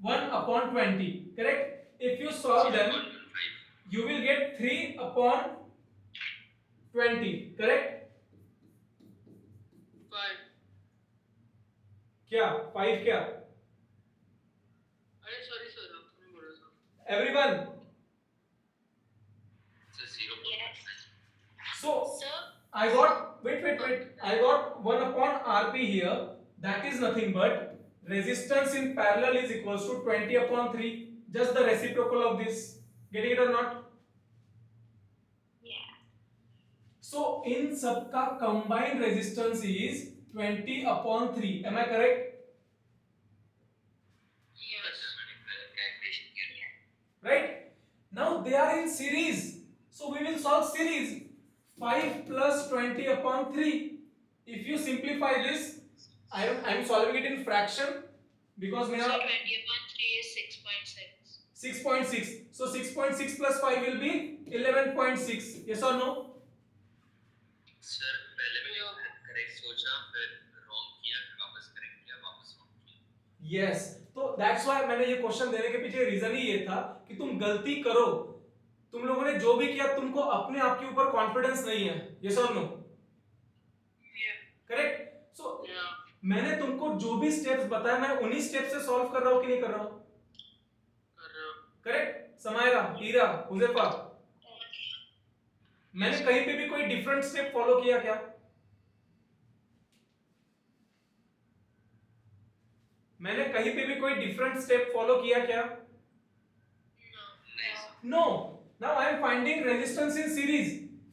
S1: 1 upon 20, correct? If you solve them, you will get 3 upon 20, correct?
S3: 5.
S1: क्या 5 क्या?
S3: अरे sorry sir, आपने बोला था.
S1: Everyone.
S4: Sir 0.5.
S5: Yes.
S1: So
S2: Sir,
S1: I got wait. I got 1 upon RP here. That is nothing but resistance in parallel is equals to 20 upon 3. Just the reciprocal of this. Getting it or not?
S5: Yeah.
S1: So in सबका combined resistance is 20 upon 3. Am I correct?
S2: yes.
S4: मैंने calculation किया.
S1: Right? Now they are in series. So we will solve series. 5 plus 20 upon 3. If you simplify this, I am solving it in fraction because
S2: So
S1: मेरा
S2: 20 upon 3 is 6.6.
S1: 6.6. So 6.6 plus 5 will be 11.6. Yes or no?
S4: Sir पहले मैंने correct सोचा, फिर wrong किया, फिर वापस correct किया, वापस रॉन्ग किया.
S1: Yes. तो that's why मैंने ये क्वेश्चन देने के पीछे रीजन ही ये था कि तुम गलती करो. तुम लोगों ने जो भी किया, तुमको अपने आप के ऊपर कॉन्फिडेंस नहीं है. Yes or no?
S2: Yeah.
S1: Correct? So
S3: Yeah.
S1: मैंने तुमको जो भी स्टेप्स बताया, मैं उन्हीं स्टेप से सॉल्व कर रहा हूँ कि नहीं कर रहा हूँ?
S3: कर रहे हो.
S1: करेक्ट? समायरा, हीरा, हुजैफा, मैंने कहीं पे भी कोई डिफरेंट स्टेप फॉलो किया क्या? मैंने कहीं पे भी कोई डिफरेंट स्टेप फॉलो किया क्या?
S2: No.
S4: नहीं सर.
S1: No. Now I am finding resistance in series.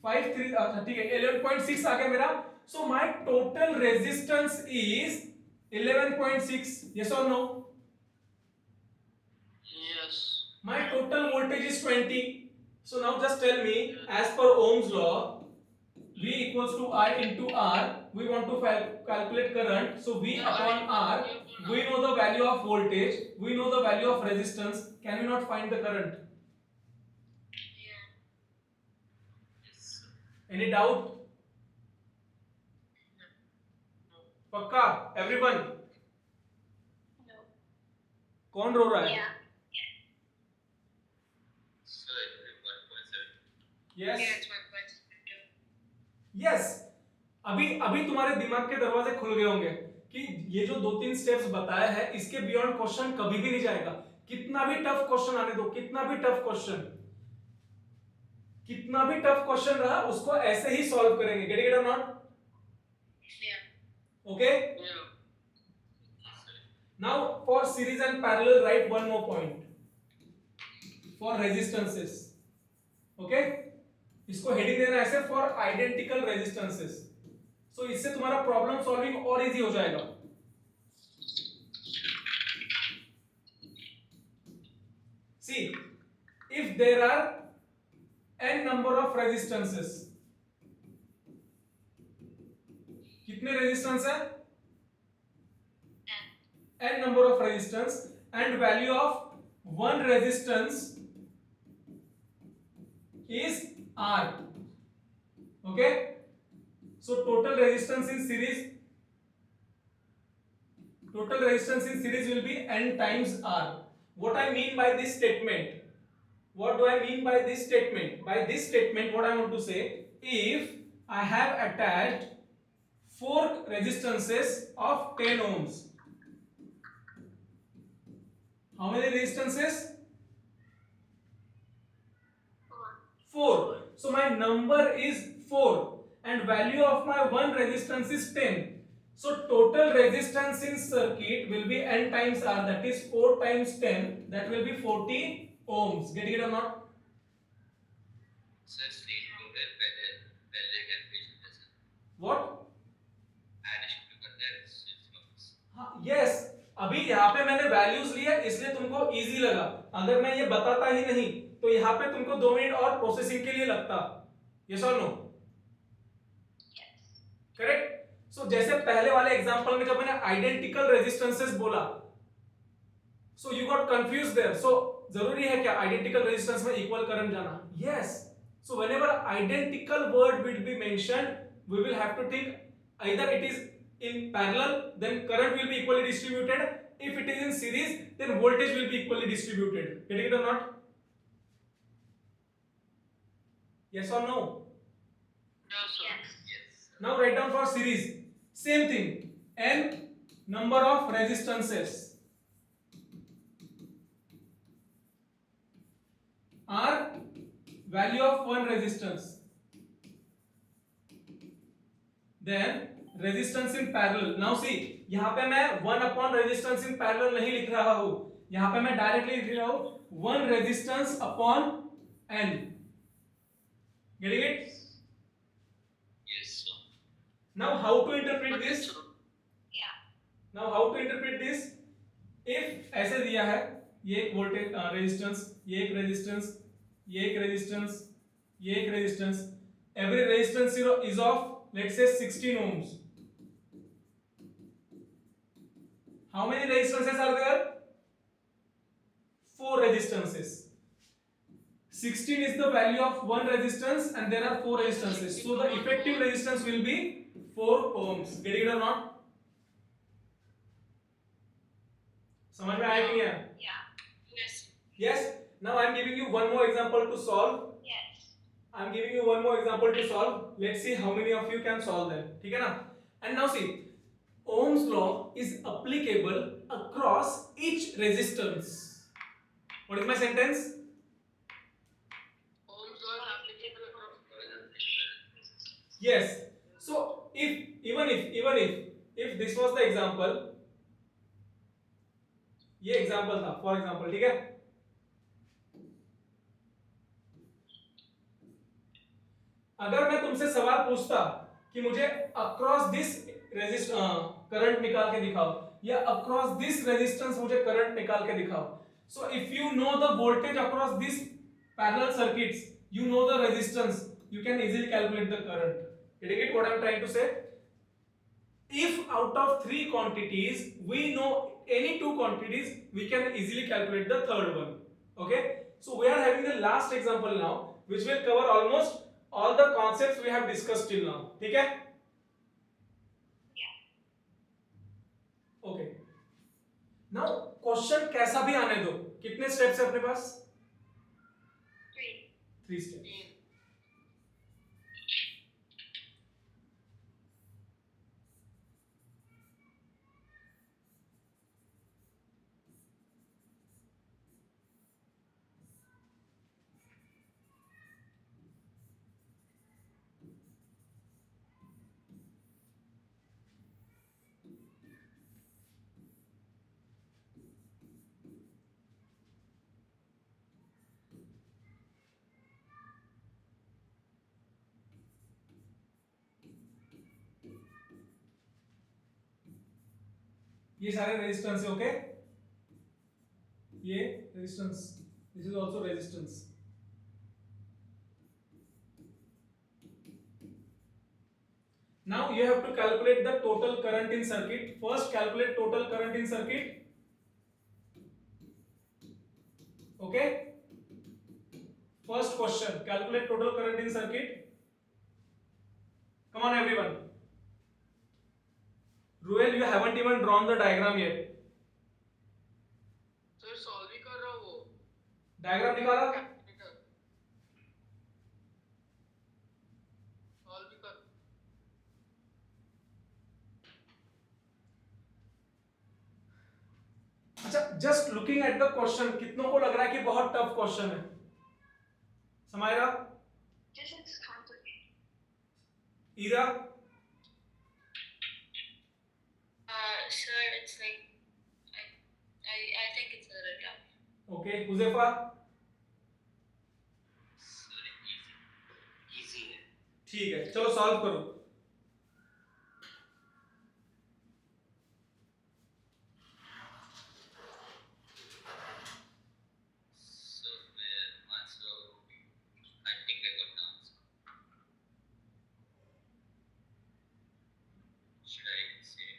S1: 5 3 अच्छा ठीक है, 11.6 आ गया मेरा. So my total resistance is 11.6. Yes और no?
S3: Yes.
S1: My total voltage is 20. So now just tell me, as per Ohm's law, V equals to I into R. We want to calculate current. So V upon R. We know the value of voltage. We know the value of resistance. Can we not find the current?
S2: Yeah.
S4: Yes, sir.
S1: Any doubt? पक्का? Everyone?
S5: No.
S1: कौन रो रहा है?
S5: Yeah.
S4: Sir, 1.7.
S1: Yes.
S2: Yeah, it's 1.2.
S1: Yes. अभी तुम्हारे दिमाग के दरवाजे खुल गए होंगे कि ये जो 2-3 स्टेप्स बताया है, इसके बियॉन्ड क्वेश्चन कभी भी नहीं जाएगा. कितना भी टफ क्वेश्चन आने दो, कितना भी टफ क्वेश्चन रहा, उसको ऐसे ही सॉल्व करेंगे. गेट इट और not?
S2: Yeah.
S1: Okay?
S3: Yeah.
S1: series and parallel, write one more point for resistances. Okay, इसको हेडिंग देना ऐसे for identical resistances. So इससे तुम्हारा प्रॉब्लम सॉल्विंग और इजी हो जाएगा. See, if there are n number of resistances, कितने रेजिस्टेंस है? n number of resistance, and value of one resistance is R. Okay, so total resistance in series will be n times R. What I mean by this statement? What do I mean by this statement? By this statement, what I want to say, if I have attached 4 resistances of 10 ohms. How many resistances? 4. So my number is 4 and value of my one resistance is 10. So total resistance in circuit will be n times R, that is 4 times 10, that will be 40 ohms. Getting it or not?
S4: Sir, state code है पहले calculation है sir.
S1: What?
S4: Addition to करते हैं resistance numbers.
S1: हाँ, yes. अभी यहाँ पे मैंने वैल्यूज लिए इसलिए तुमको इजी लगा. अगर मैं ये बताता ही नहीं तो यहाँ पे तुमको 2 मिनट और प्रोसेसिंग के लिए लगता. यस और नो? करेक्ट. सो जैसे पहले वाले एग्जांपल में जब मैंने आइडेंटिकल रेजिस्टेंसेस बोला, so you got confuse there. So जरूरी है क्या आइडेंटिकल रेजिस्टेंस में इक्वल करंट जाना? Yes. So whenever identical word will be mentioned, we will have to think either it is in parallel, then current will be equally distributed. If it is in series, then voltage will be equally distributed. Getting it or not? Yes or no?
S3: No, sir.
S4: Yes.
S1: Now write down for series. Same thing. N number of resistances are value of one resistance. Then resistance in parallel. Now see, यहाँ पे मैं 1 upon resistance in parallel नहीं लिख रहा हूँ. यहाँ पे मैं डायरेक्टली लिख रहा हूँ 1 resistance upon n. Getting it?
S4: Yes, sir.
S1: Now how to interpret this?
S5: Yeah.
S1: Now how to interpret this? If ऐसे दिया है, ये एक वोल्टेज रेजिस्टेंस, ये एक रेजिस्टेंस, ये एक रेजिस्टेंस, ये एक resistance. Every resistance is of, let's say, 16 ohms. How many resistances are there? 4 resistances. 16 is the value of one resistance and there are 4 resistances. So the effective resistance will be 4 ohms. Getting it or not? समझ में आया कि नहीं आया?
S5: Yes.
S1: Yes. Now I am giving you one more example to solve.
S5: Yes.
S1: I am giving you one more example to solve. Let's see how many of you can solve them. ठीक है ना? And now see, Ohm's law is applicable across each resistance. What is my sentence?
S3: Ohm's law is applicable across.
S1: Yes. So if this was the example, ये example था, for example, ठीक है? अगर मैं तुमसे सवाल पूछता कि मुझे अक्रॉस दिस करंट निकाल के दिखाओ या अक्रॉस दिस रेजिस्टेंस मुझे करंट निकाल के दिखाओ, so if you know the voltage across this parallel circuits, you know the resistance, you can easily calculate the current. Did you get what I am trying to say? If out of 3 quantities we know any 2 quantities, we can easily calculate the third one. Okay, so we are having the last example now which will cover almost all the concepts we have discussed till now. ठीक है? Okay. Now question कैसा भी आने दो, कितने steps है अपने पास? 3 steps. ये सारे रेजिस्टेंस है, ओके, ये resistance, this is also resistance. Now you have to calculate the total current in circuit. First calculate total current in circuit. Okay, first question, calculate total current in circuit. Come on everyone. Ruel, you haven't even drawn the diagram yet.
S3: Sir solve ही कर रहा हूँ वो
S1: Diagram निकाला?
S3: Solve ही कर.
S1: अच्छा, just looking at the question, कितनों को लग रहा है कि बहुत टफ क्वेश्चन है? Samaira,
S5: This is complicated.
S1: Ira,
S2: Sir, it's like I think it's a little tough.
S1: okay, Huzaifa,
S4: sir easy है.
S1: ठीक है, चलो सॉल्व करो.
S4: So answer, I think I got the answer. Should I say?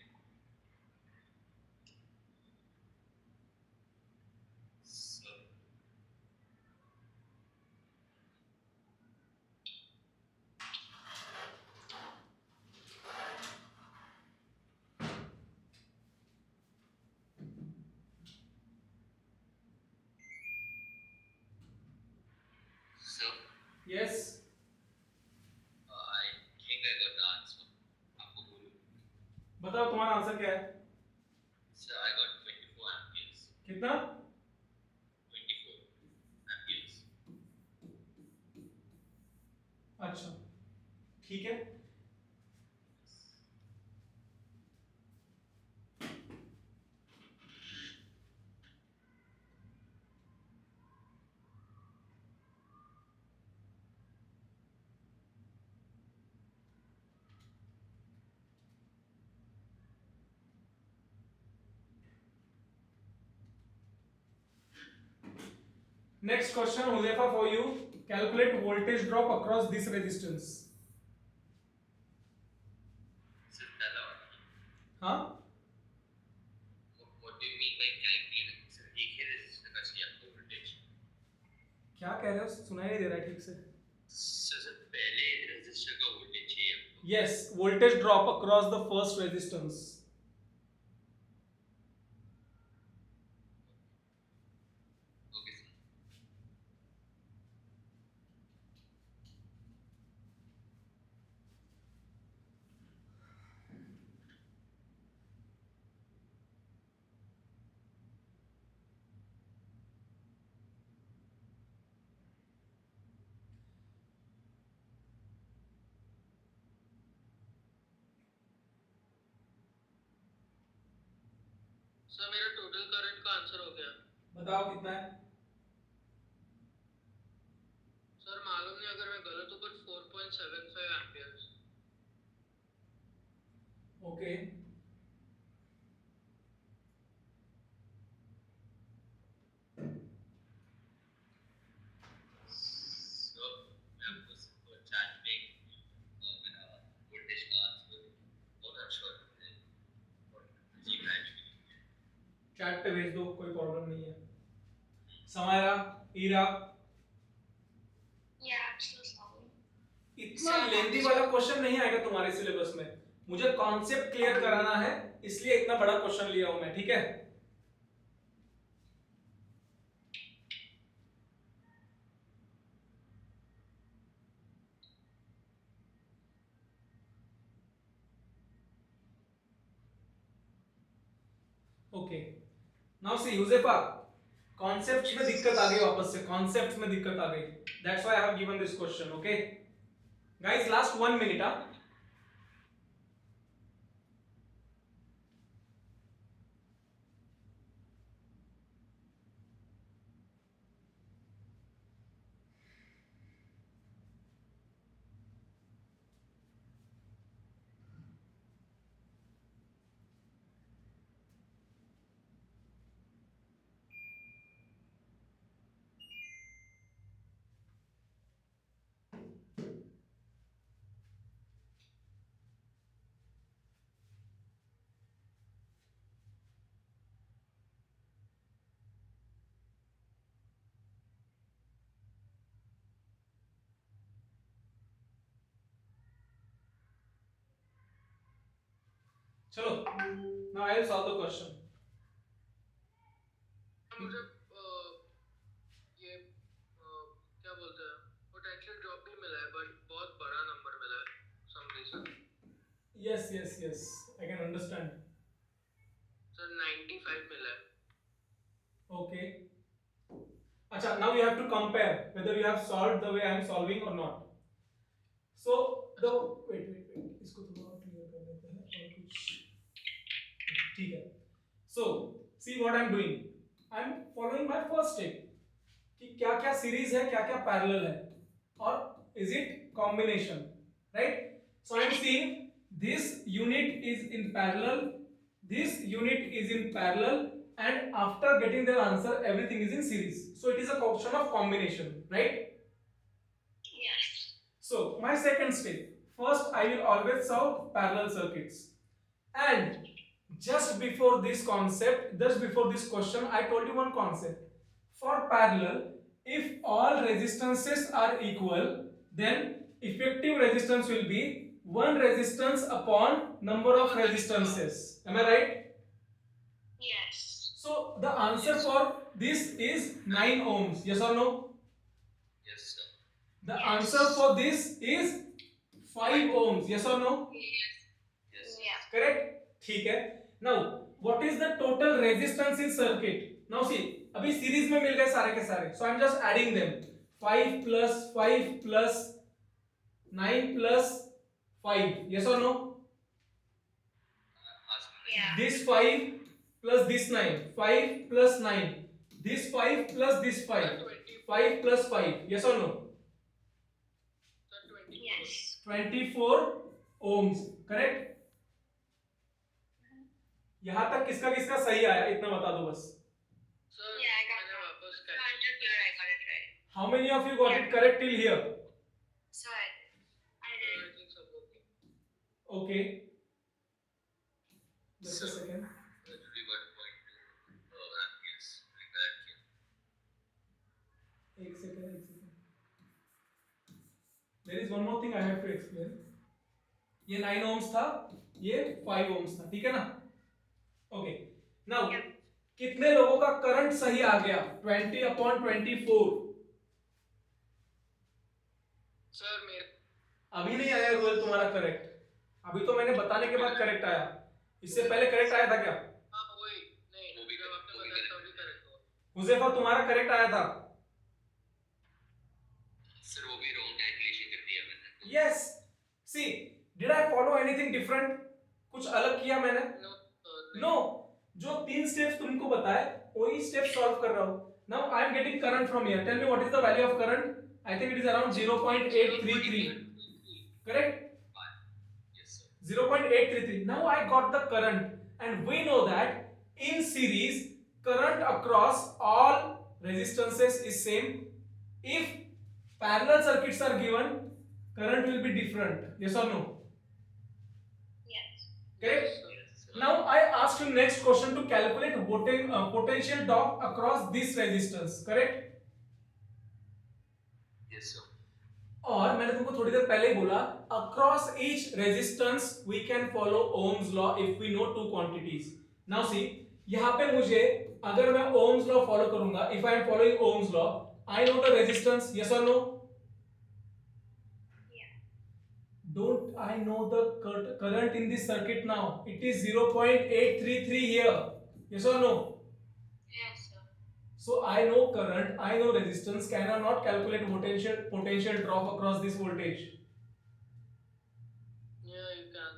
S4: So
S1: Yes,
S4: I think I got the answer. आपको बोलूं?
S1: बताओ तुम्हारा answer क्या है?
S4: Sir, I got 24 amperes.
S1: कितना?
S4: 24 amperes.
S1: अच्छा, ठीक है. Next question, Huzefa, for you. Calculate voltage drop across this resistance.
S4: Sir, tell out.
S1: हाँ?
S4: What do you mean by calculate? Sir, एक ही resistor का चाहिए आपको voltage.
S1: क्या कह रहे हो? सुनाई नहीं दे रहा है ठीक से.
S4: सर पहले resistor का voltage चाहिए आपको.
S1: Yes, voltage drop across the first resistance.
S4: Okay, sir.
S3: Sir मेरा टोटल करंट का आंसर हो गया.
S1: बताओ कितना है?
S3: सर मालूम नहीं अगर मैं गलत हूँ बट 4.75 एम्पियर्स.
S1: Okay.
S4: So मैं आपको chat पे मेरा voltage का answer बहुत अच्छा है और अजीब है actually.
S1: चैट पे भेज दो, कोई प्रॉब्लम नहीं है. Samaira, Ira,
S5: Yeah, I'm so sorry.
S1: इतना लेंथी वाला क्वेश्चन नहीं आएगा तुम्हारे सिलेबस में. मुझे कॉन्सेप्ट क्लियर कराना है, इसलिए इतना बड़ा क्वेश्चन लिया हूं मैं, ठीक है? ओके, नाउ सी यूजेफा, कॉन्सेप्ट्स में दिक्कत आ गई, वापस से कॉन्सेप्ट्स में दिक्कत आ गई. That's why I have given this question. Okay guys, last 1 minute. चलो, now I will solve the question.
S3: मुझे ये क्या बोलते हैं पोटेंशियल ड्रॉप भी मिला है बट बहुत बड़ा नंबर मिला है some reason
S1: Yes, I can understand.
S3: Sir 95 मिला है
S1: Okay. अच्छा, now you have to compare whether you have solved the way I am solving or not. So the wait, इसको थोड़ा क्लियर कर लेते हैं और कुछ ठीक है. So see what I am doing. I am following my first step कि क्या क्या सीरीज है, क्या क्या पैरेलल है, और is it combination, right? So I am seeing this unit is in parallel, this unit is in parallel, and after getting their answer everything is in series, so it is a question of combination, right?
S5: Yes.
S1: So my second step, first I will always solve parallel circuits, and just before this question I told you one concept. For parallel, if all resistances are equal, then effective resistance will be one resistance upon number of resistances. Am I right?
S5: Yes.
S1: So the answer for this is 9 ohms. Yes or no?
S4: Yes, sir.
S1: The
S5: Yes.
S1: answer for this is 5 ohms. Yes or no?
S4: Yes.
S5: Yeah.
S1: Correct? ठीक है. Now what is the total resistance in circuit? Now see, अभी series में मिल गए सारे के सारे, so I'm just adding them. 5 plus 5 plus 9 plus 5. Yes or no?
S4: Ask me.
S5: Yeah.
S1: This 5 plus this 9. 5 plus 9. This 5 plus this 5. 5 plus 5. Yes or no?
S3: Sir 20
S5: Yes.
S1: 24 ohms. Correct? यहां तक किसका किसका सही आया इतना बता दो बस.
S3: सर
S5: Yeah, I got
S3: मैंने
S5: that.
S3: वापस
S5: So I'm just glad I got it right.
S1: How many of you got it correct till here?
S5: So I did.
S3: I think सब okay
S1: Okay. Just a second.
S4: We got 0.2 amperes correct here.
S1: एक second. There is one more thing I have to explain. ये 9 ohms था, ये 5 ohms था, ठीक है ना? Okay. Now
S5: Yeah.
S1: कितने लोगों का करंट सही आ गया? 20/24.
S3: सर मेरे
S1: अभी नहीं आया रोयल तुम्हारा करेक्ट. अभी तो मैंने बताने के बाद करेक्ट आया. इससे पहले करेक्ट आया था क्या?
S3: हाँ वही नहीं
S4: वो भी
S3: जब आपने
S4: वो भी
S3: बताया
S4: correct
S3: तभी करेक्ट हुआ
S1: हुजैफा तुम्हारा करेक्ट आया था.
S4: सर वो भी रॉन्ग कैलकुलेशन कर दिया मैंने.
S1: Yes. See, did I follow anything different? कुछ अलग किया मैंने? No. जो 3 स्टेप्स तुमको बताए वही स्टेप सॉल्व कर रहा हूं. Now I am getting current from here. Tell me what is the value of current? I think it is around 0.833. Correct?
S4: Yes, sir.
S1: 0.833. Now I got the current, and we know that in series current across all resistances is same. If parallel circuits are given, current will be different. Yes or no?
S5: Yes.
S1: Correct?
S4: Yes, sir.
S1: Now I asked you next question to calculate potential drop across this resistance. Correct?
S4: Yes, sir.
S1: और मैंने तुमको थोड़ी देर पहले ही बोला across each resistance we can follow Ohm's law if we know two quantities. Now see, यहाँ पे मुझे अगर मैं Ohm's law follow करूंगा, if I am following Ohm's law, I know the resistance. Yes or no?
S5: Yeah.
S1: Don't I know the current in this circuit now? It is 0.833 here. Yes or no?
S5: Yes, sir.
S1: So I know current, I know resistance. Can I not calculate potential drop across this voltage?
S3: Yeah, you can.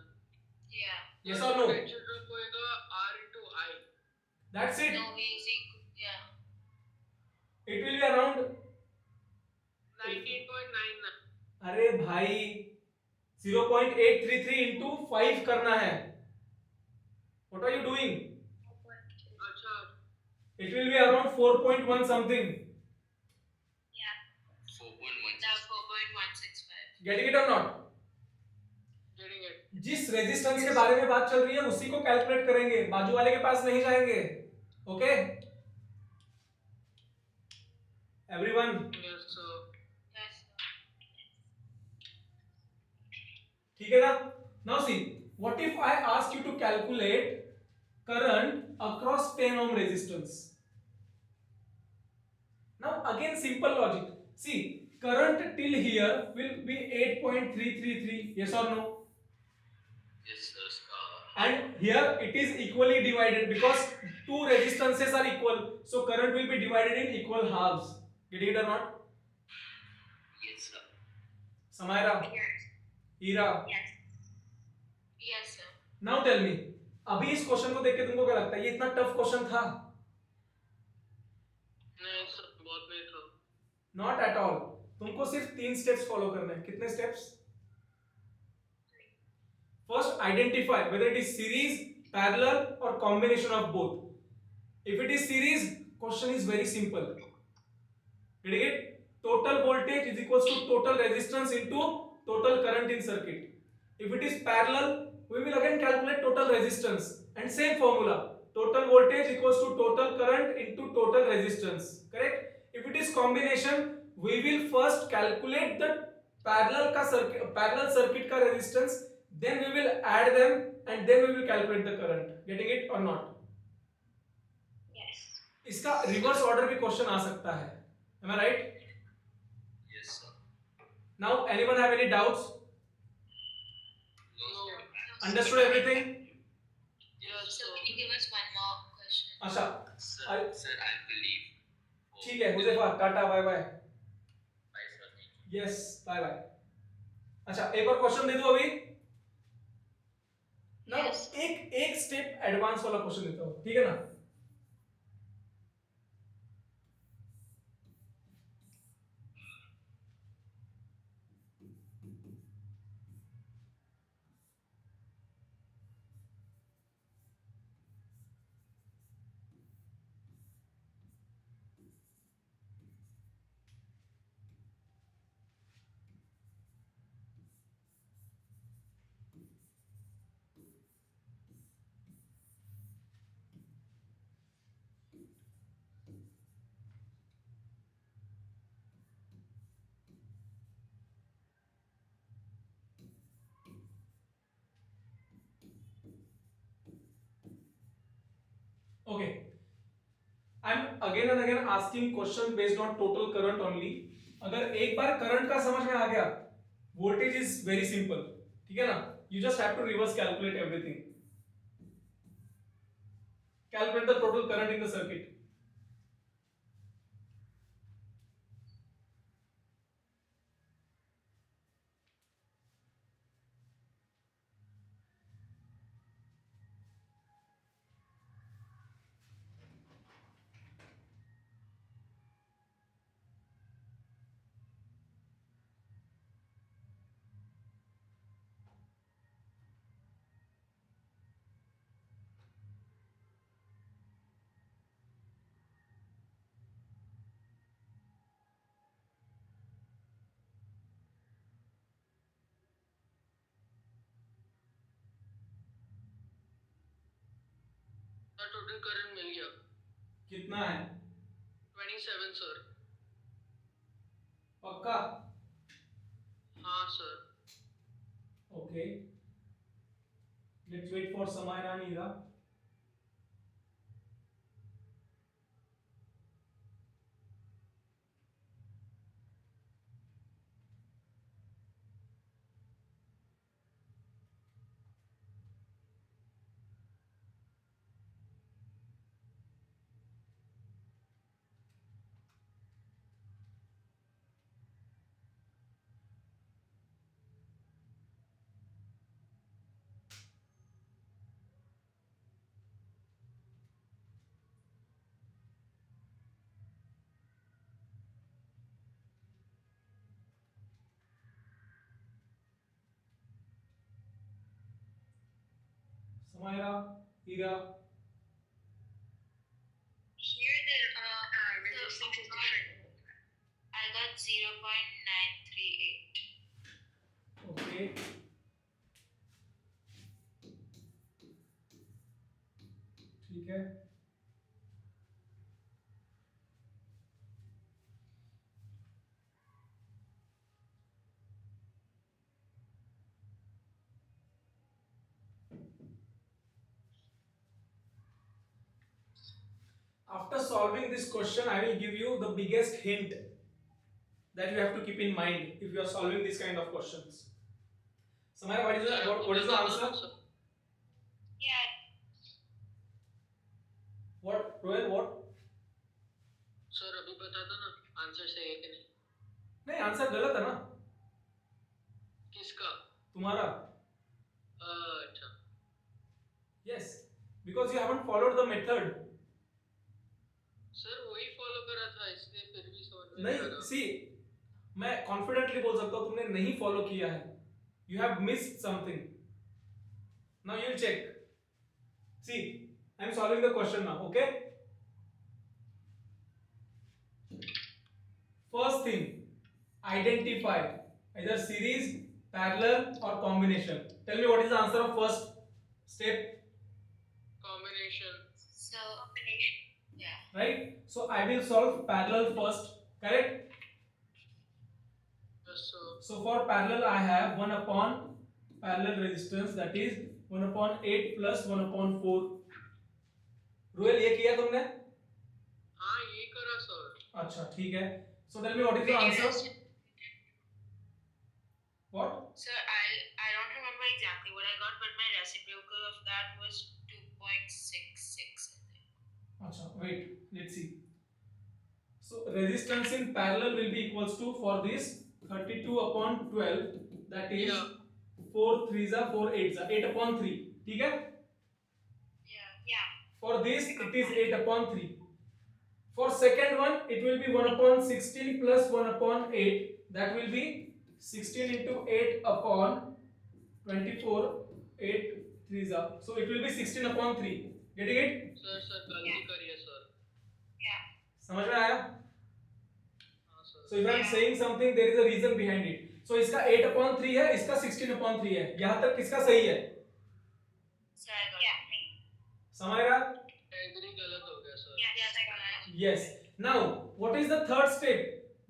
S5: Yeah.
S1: Yes or no?
S3: Potential drop होएगा R into I.
S1: That's it.
S5: No, we yeah.
S1: It will be around.
S3: 19.99.
S1: अरे भाई 0.833 into 5 करना है. What are you doing?
S3: अच्छा
S1: It will be around 4.1 something.
S5: Yeah.
S4: 4.1.
S5: Now 4.165.
S1: Getting it or not?
S3: getting it.
S1: जिस resistance के बारे में बात चल रही है उसी को कैलकुलेट करेंगे, बाजू वाले के पास नहीं जाएंगे. Okay everyone?
S3: Yes, sir.
S5: Yes, sir.
S1: ठीक है ना? Now see, What if I ask you to calculate current across 10 ohm resistance? Now again simple logic. See, current till here will be 8.333. Yes or no?
S4: Yes, sir.
S1: And here it is equally divided because two resistances are equal. So current will be divided in equal halves. Getting it or not?
S4: Yes, sir.
S1: Samaira,
S5: Yes.
S1: Ira.
S5: Yes.
S2: Yes, sir.
S1: Now tell me. अभी इस question को देख के तुमको क्या लगता है ये इतना टफ क्वेश्चन था?
S3: नहीं सर, बहुत नहीं था।
S1: Not at all. तुमको सिर्फ 3 स्टेप्स फॉलो करने हैं। कितने steps? First identify whether it is series, parallel or combination of both. If it is series, question is very simple. Getting it? Total voltage is equals to total resistance into total current in circuit. If it is parallel, we will again calculate total resistance and same formula. Total voltage equals to total current into total resistance. Correct? If it is combination, we will first calculate the parallel circuit का resistance, then we will add them and then we will calculate the current. Getting it or not?
S5: Yes.
S1: इसका reverse order भी question आ सकता है. Am I right?
S4: Yes, sir.
S1: Now anyone have any doubts?
S4: No,
S3: No.
S4: sir.
S1: Understood everything?
S3: Yes,
S2: So
S3: sir.
S2: can you give us one more question?
S1: अच्छा
S4: Sir, sir, I believe.
S1: ठीक है Huzaifa tata bye bye.
S4: Bye, sir. Thank you.
S1: Yes bye bye. अच्छा एक और question दे दूं अभी. ना
S2: Yes.
S1: एक स्टेप एडवांस वाला क्वेश्चन देता हूं. ठीक है ना? Okay. I'm again and again asking questions based on total current only. अगर एक बार करंट का समझ में आ गया, वोल्टेज इज वेरी सिंपल. ठीक है ना? You just have to reverse calculate everything. Calculate the total current in the circuit.
S3: Total current मिल गया।
S1: कितना है?
S3: 27 सर।
S1: पक्का?
S3: हाँ sir.
S1: Okay. Let's wait for Samaira and Ira. Samaira, Ira.
S5: Here the resistance is different.
S2: I got 0.938.
S1: Okay. ठीक है. After solving this question, I will give you the biggest hint that you have to keep in mind if you are solving this kind of questions. Samaya, what is the answer?
S5: Yeah.
S1: What? Rohit, what?
S3: Sir अभी बता दो ना answer सही है कि नहीं
S1: नहीं, answer गलत है ना
S3: किसका
S1: तुम्हारा.
S3: अच्छा
S1: Yes, because you haven't followed the method.
S3: Sir वही फॉलो करा था इसलिए फिर भी समझ में नहीं आ
S1: नहीं,
S3: रहा
S1: सी, मैं कॉन्फिडेंटली बोल सकता हूँ तुमने नहीं फॉलो किया है. You have missed something. Now you'll check. See, I'm solving the question now. Okay. First thing, identify either series, parallel, or combination. Tell me what is the answer of first step.
S3: Combination
S2: So,
S5: Combination.
S2: yeah.
S1: Right? So I will solve parallel first. Correct?
S3: So
S1: So for parallel, I have 1 upon parallel resistance, that is 1 upon 8 plus 1 upon 4. Royal, ये किया तुमने?
S3: हाँ ये करा sir
S1: अच्छा, ठीक है. So tell me what is the answer? What?
S2: So I don't remember exactly what I got, but my reciprocal of that was 2.66. I think.
S1: Acha, wait, let's see. So resistance in parallel will be equals to, for this, 32 upon 12, that is
S3: Yeah.
S1: 4 3s are 4 8s are 8 upon 3. ठीक है?
S5: Yeah.
S1: For this it is 8 upon 3. For second one it will be 1 upon 16 plus 1 upon 8, that will be 16 into 8 upon 24, 8 3s are, so it will be 16 upon 3. Getting it?
S3: Sir गलती करिए sir
S5: Yeah.
S1: समझ में आया?
S3: हाँ sir
S1: So if I am saying something, there is a reason behind it. So इसका 8 upon 3 है, इसका 16 upon 3 है. यहाँ तक किसका सही है?
S2: So I got
S5: Yeah.
S1: समझ रहा?
S3: एग्री गलत हो गया sir
S5: Yes, I got it.
S1: Yes. Now, what is the third step?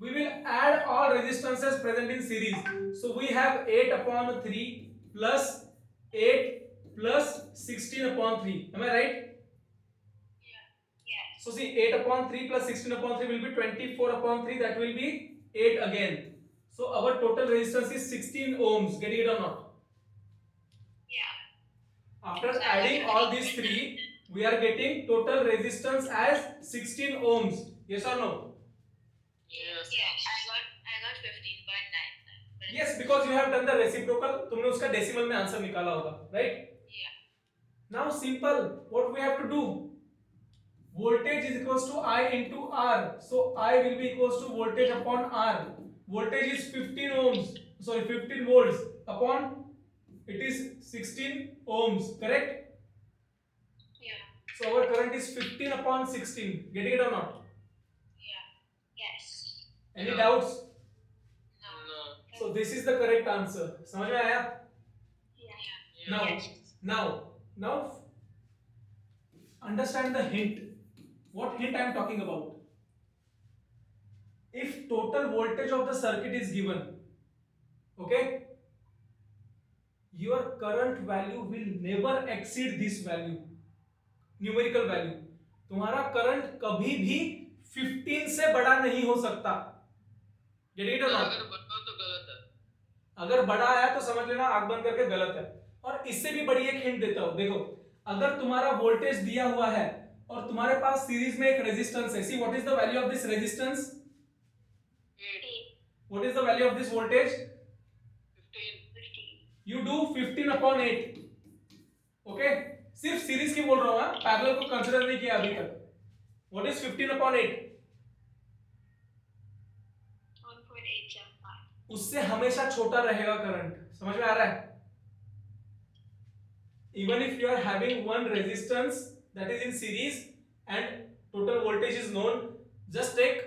S1: We will add all resistances present in series. So we have 8 upon 3 plus 8 plus 16 upon 3. Am I right?
S5: Yes.
S1: So see, 8 upon 3 plus 16 upon 3 will be 24 upon 3. That will be 8 again. So our total resistance is 16 ohms. Getting it or not?
S5: Yeah.
S1: After adding all these three, we are getting total resistance as 16 ohms. Yes or no?
S3: Yes
S5: Yes.
S2: I got 15.99. But
S1: Yes, because you have done the reciprocal. तुमने उसका decimal में answer निकाला होगा, right?
S2: Yeah.
S1: Now simple. What we have to do? Voltage is equals to I into R. So I will be equals to voltage upon R. Voltage is 15 ohms. Sorry, 15 volts upon it is 16 ohms. Correct?
S5: Yeah.
S1: So our current is 15 upon 16. Getting it or not?
S2: Yeah.
S5: Yes.
S1: Any
S3: Yeah.
S1: doubts?
S2: No.
S3: No
S1: So this is the correct answer. समझ में आया?
S5: Yeah.
S1: Now,
S5: Yes.
S1: now, understand the hint. What hint I am talking about? If total voltage of the circuit is given, okay, your current value will never exceed this value, numerical value. तुम्हारा current कभी भी 15 से बड़ा नहीं हो सकता. Get it or not?
S3: अगर बताओ तो गलत है
S1: अगर बड़ा आया तो समझ लेना आंख बंद करके गलत है. और इससे भी बड़ी एक हिंट देता हूं. देखो, अगर तुम्हारा वोल्टेज दिया हुआ है और तुम्हारे पास सीरीज में एक रेजिस्टेंस है. See, what is the value of this resistance?
S3: 8
S1: what is the value of this voltage?
S3: 15
S5: 15.
S1: You do 15 upon 8. Okay, सिर्फ सीरीज की बोल रहा हूं, पैरेलल को कंसीडर नहीं किया अभी तक. What is 15 upon 8?
S5: 1.875.
S1: उससे हमेशा छोटा रहेगा करंट. समझ में आ रहा है? Even if you are having one resistance that is in series and total voltage is known, just take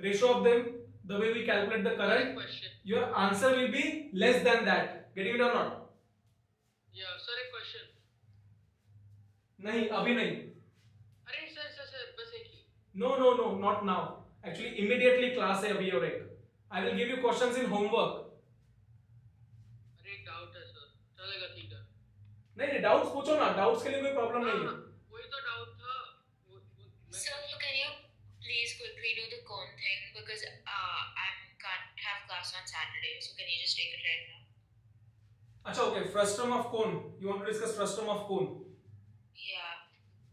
S1: ratio of them the way we calculate the current.
S3: Question
S1: Your answer will be less than that. Getting it or not?
S3: या sir एक question
S1: नहीं, अभी नहीं.
S3: अरे sir बस एक ही
S1: No, not now. Actually, immediately class है अभी और एक. I will give you questions in homework.
S3: अरे एक डाउट है सर चलेगा ठीक है
S1: नहीं, डाउट्स पूछो ना. डाउट्स के लिए कोई प्रॉब्लम नहीं है.
S3: हाँ, वही तो डाउट था
S2: So can you please quickly do the cone thing because I can't have class on Saturday. So can you just take it right now?
S1: अच्छा okay, frustum of cone. You want to discuss frustum of cone?
S2: Yeah.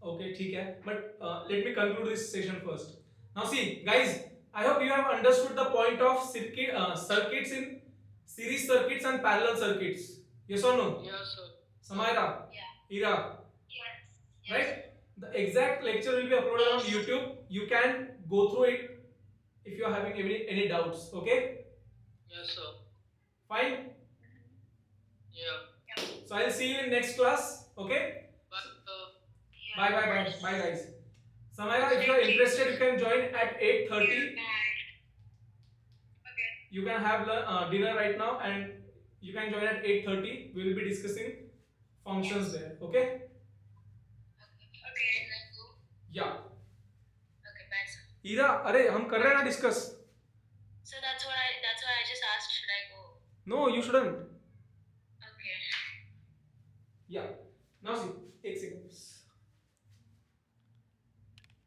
S1: Okay, ठीक है. But let me conclude this session first. Now see, guys, I hope you have understood the point of circuits in series circuits and parallel circuits. Yes or no?
S3: Yes, sir.
S1: Samaira,
S2: Yeah.
S1: Ira,
S5: Yes.
S1: right? The exact lecture will be uploaded on YouTube. You can go through it if you are having any doubts. Okay?
S3: Yes, sir.
S1: Fine.
S3: Yeah.
S1: So I'll see you in next class. Okay?
S3: But
S2: Yeah.
S1: Bye guys. Samaira, if you are interested, you can join at 8:30.
S5: Bye. Okay.
S1: You can have dinner right now, and you can join at 8:30. We will be discussing functions there. Okay?
S2: Okay. Can I go?
S1: Yeah.
S2: Okay. Bye, sir.
S1: Ira, अरे हम कर रहे हैं ना discuss.
S2: So that's why I just asked. Should I go?
S1: No, you shouldn't.
S2: Okay.
S1: Yeah. Now see, एक second.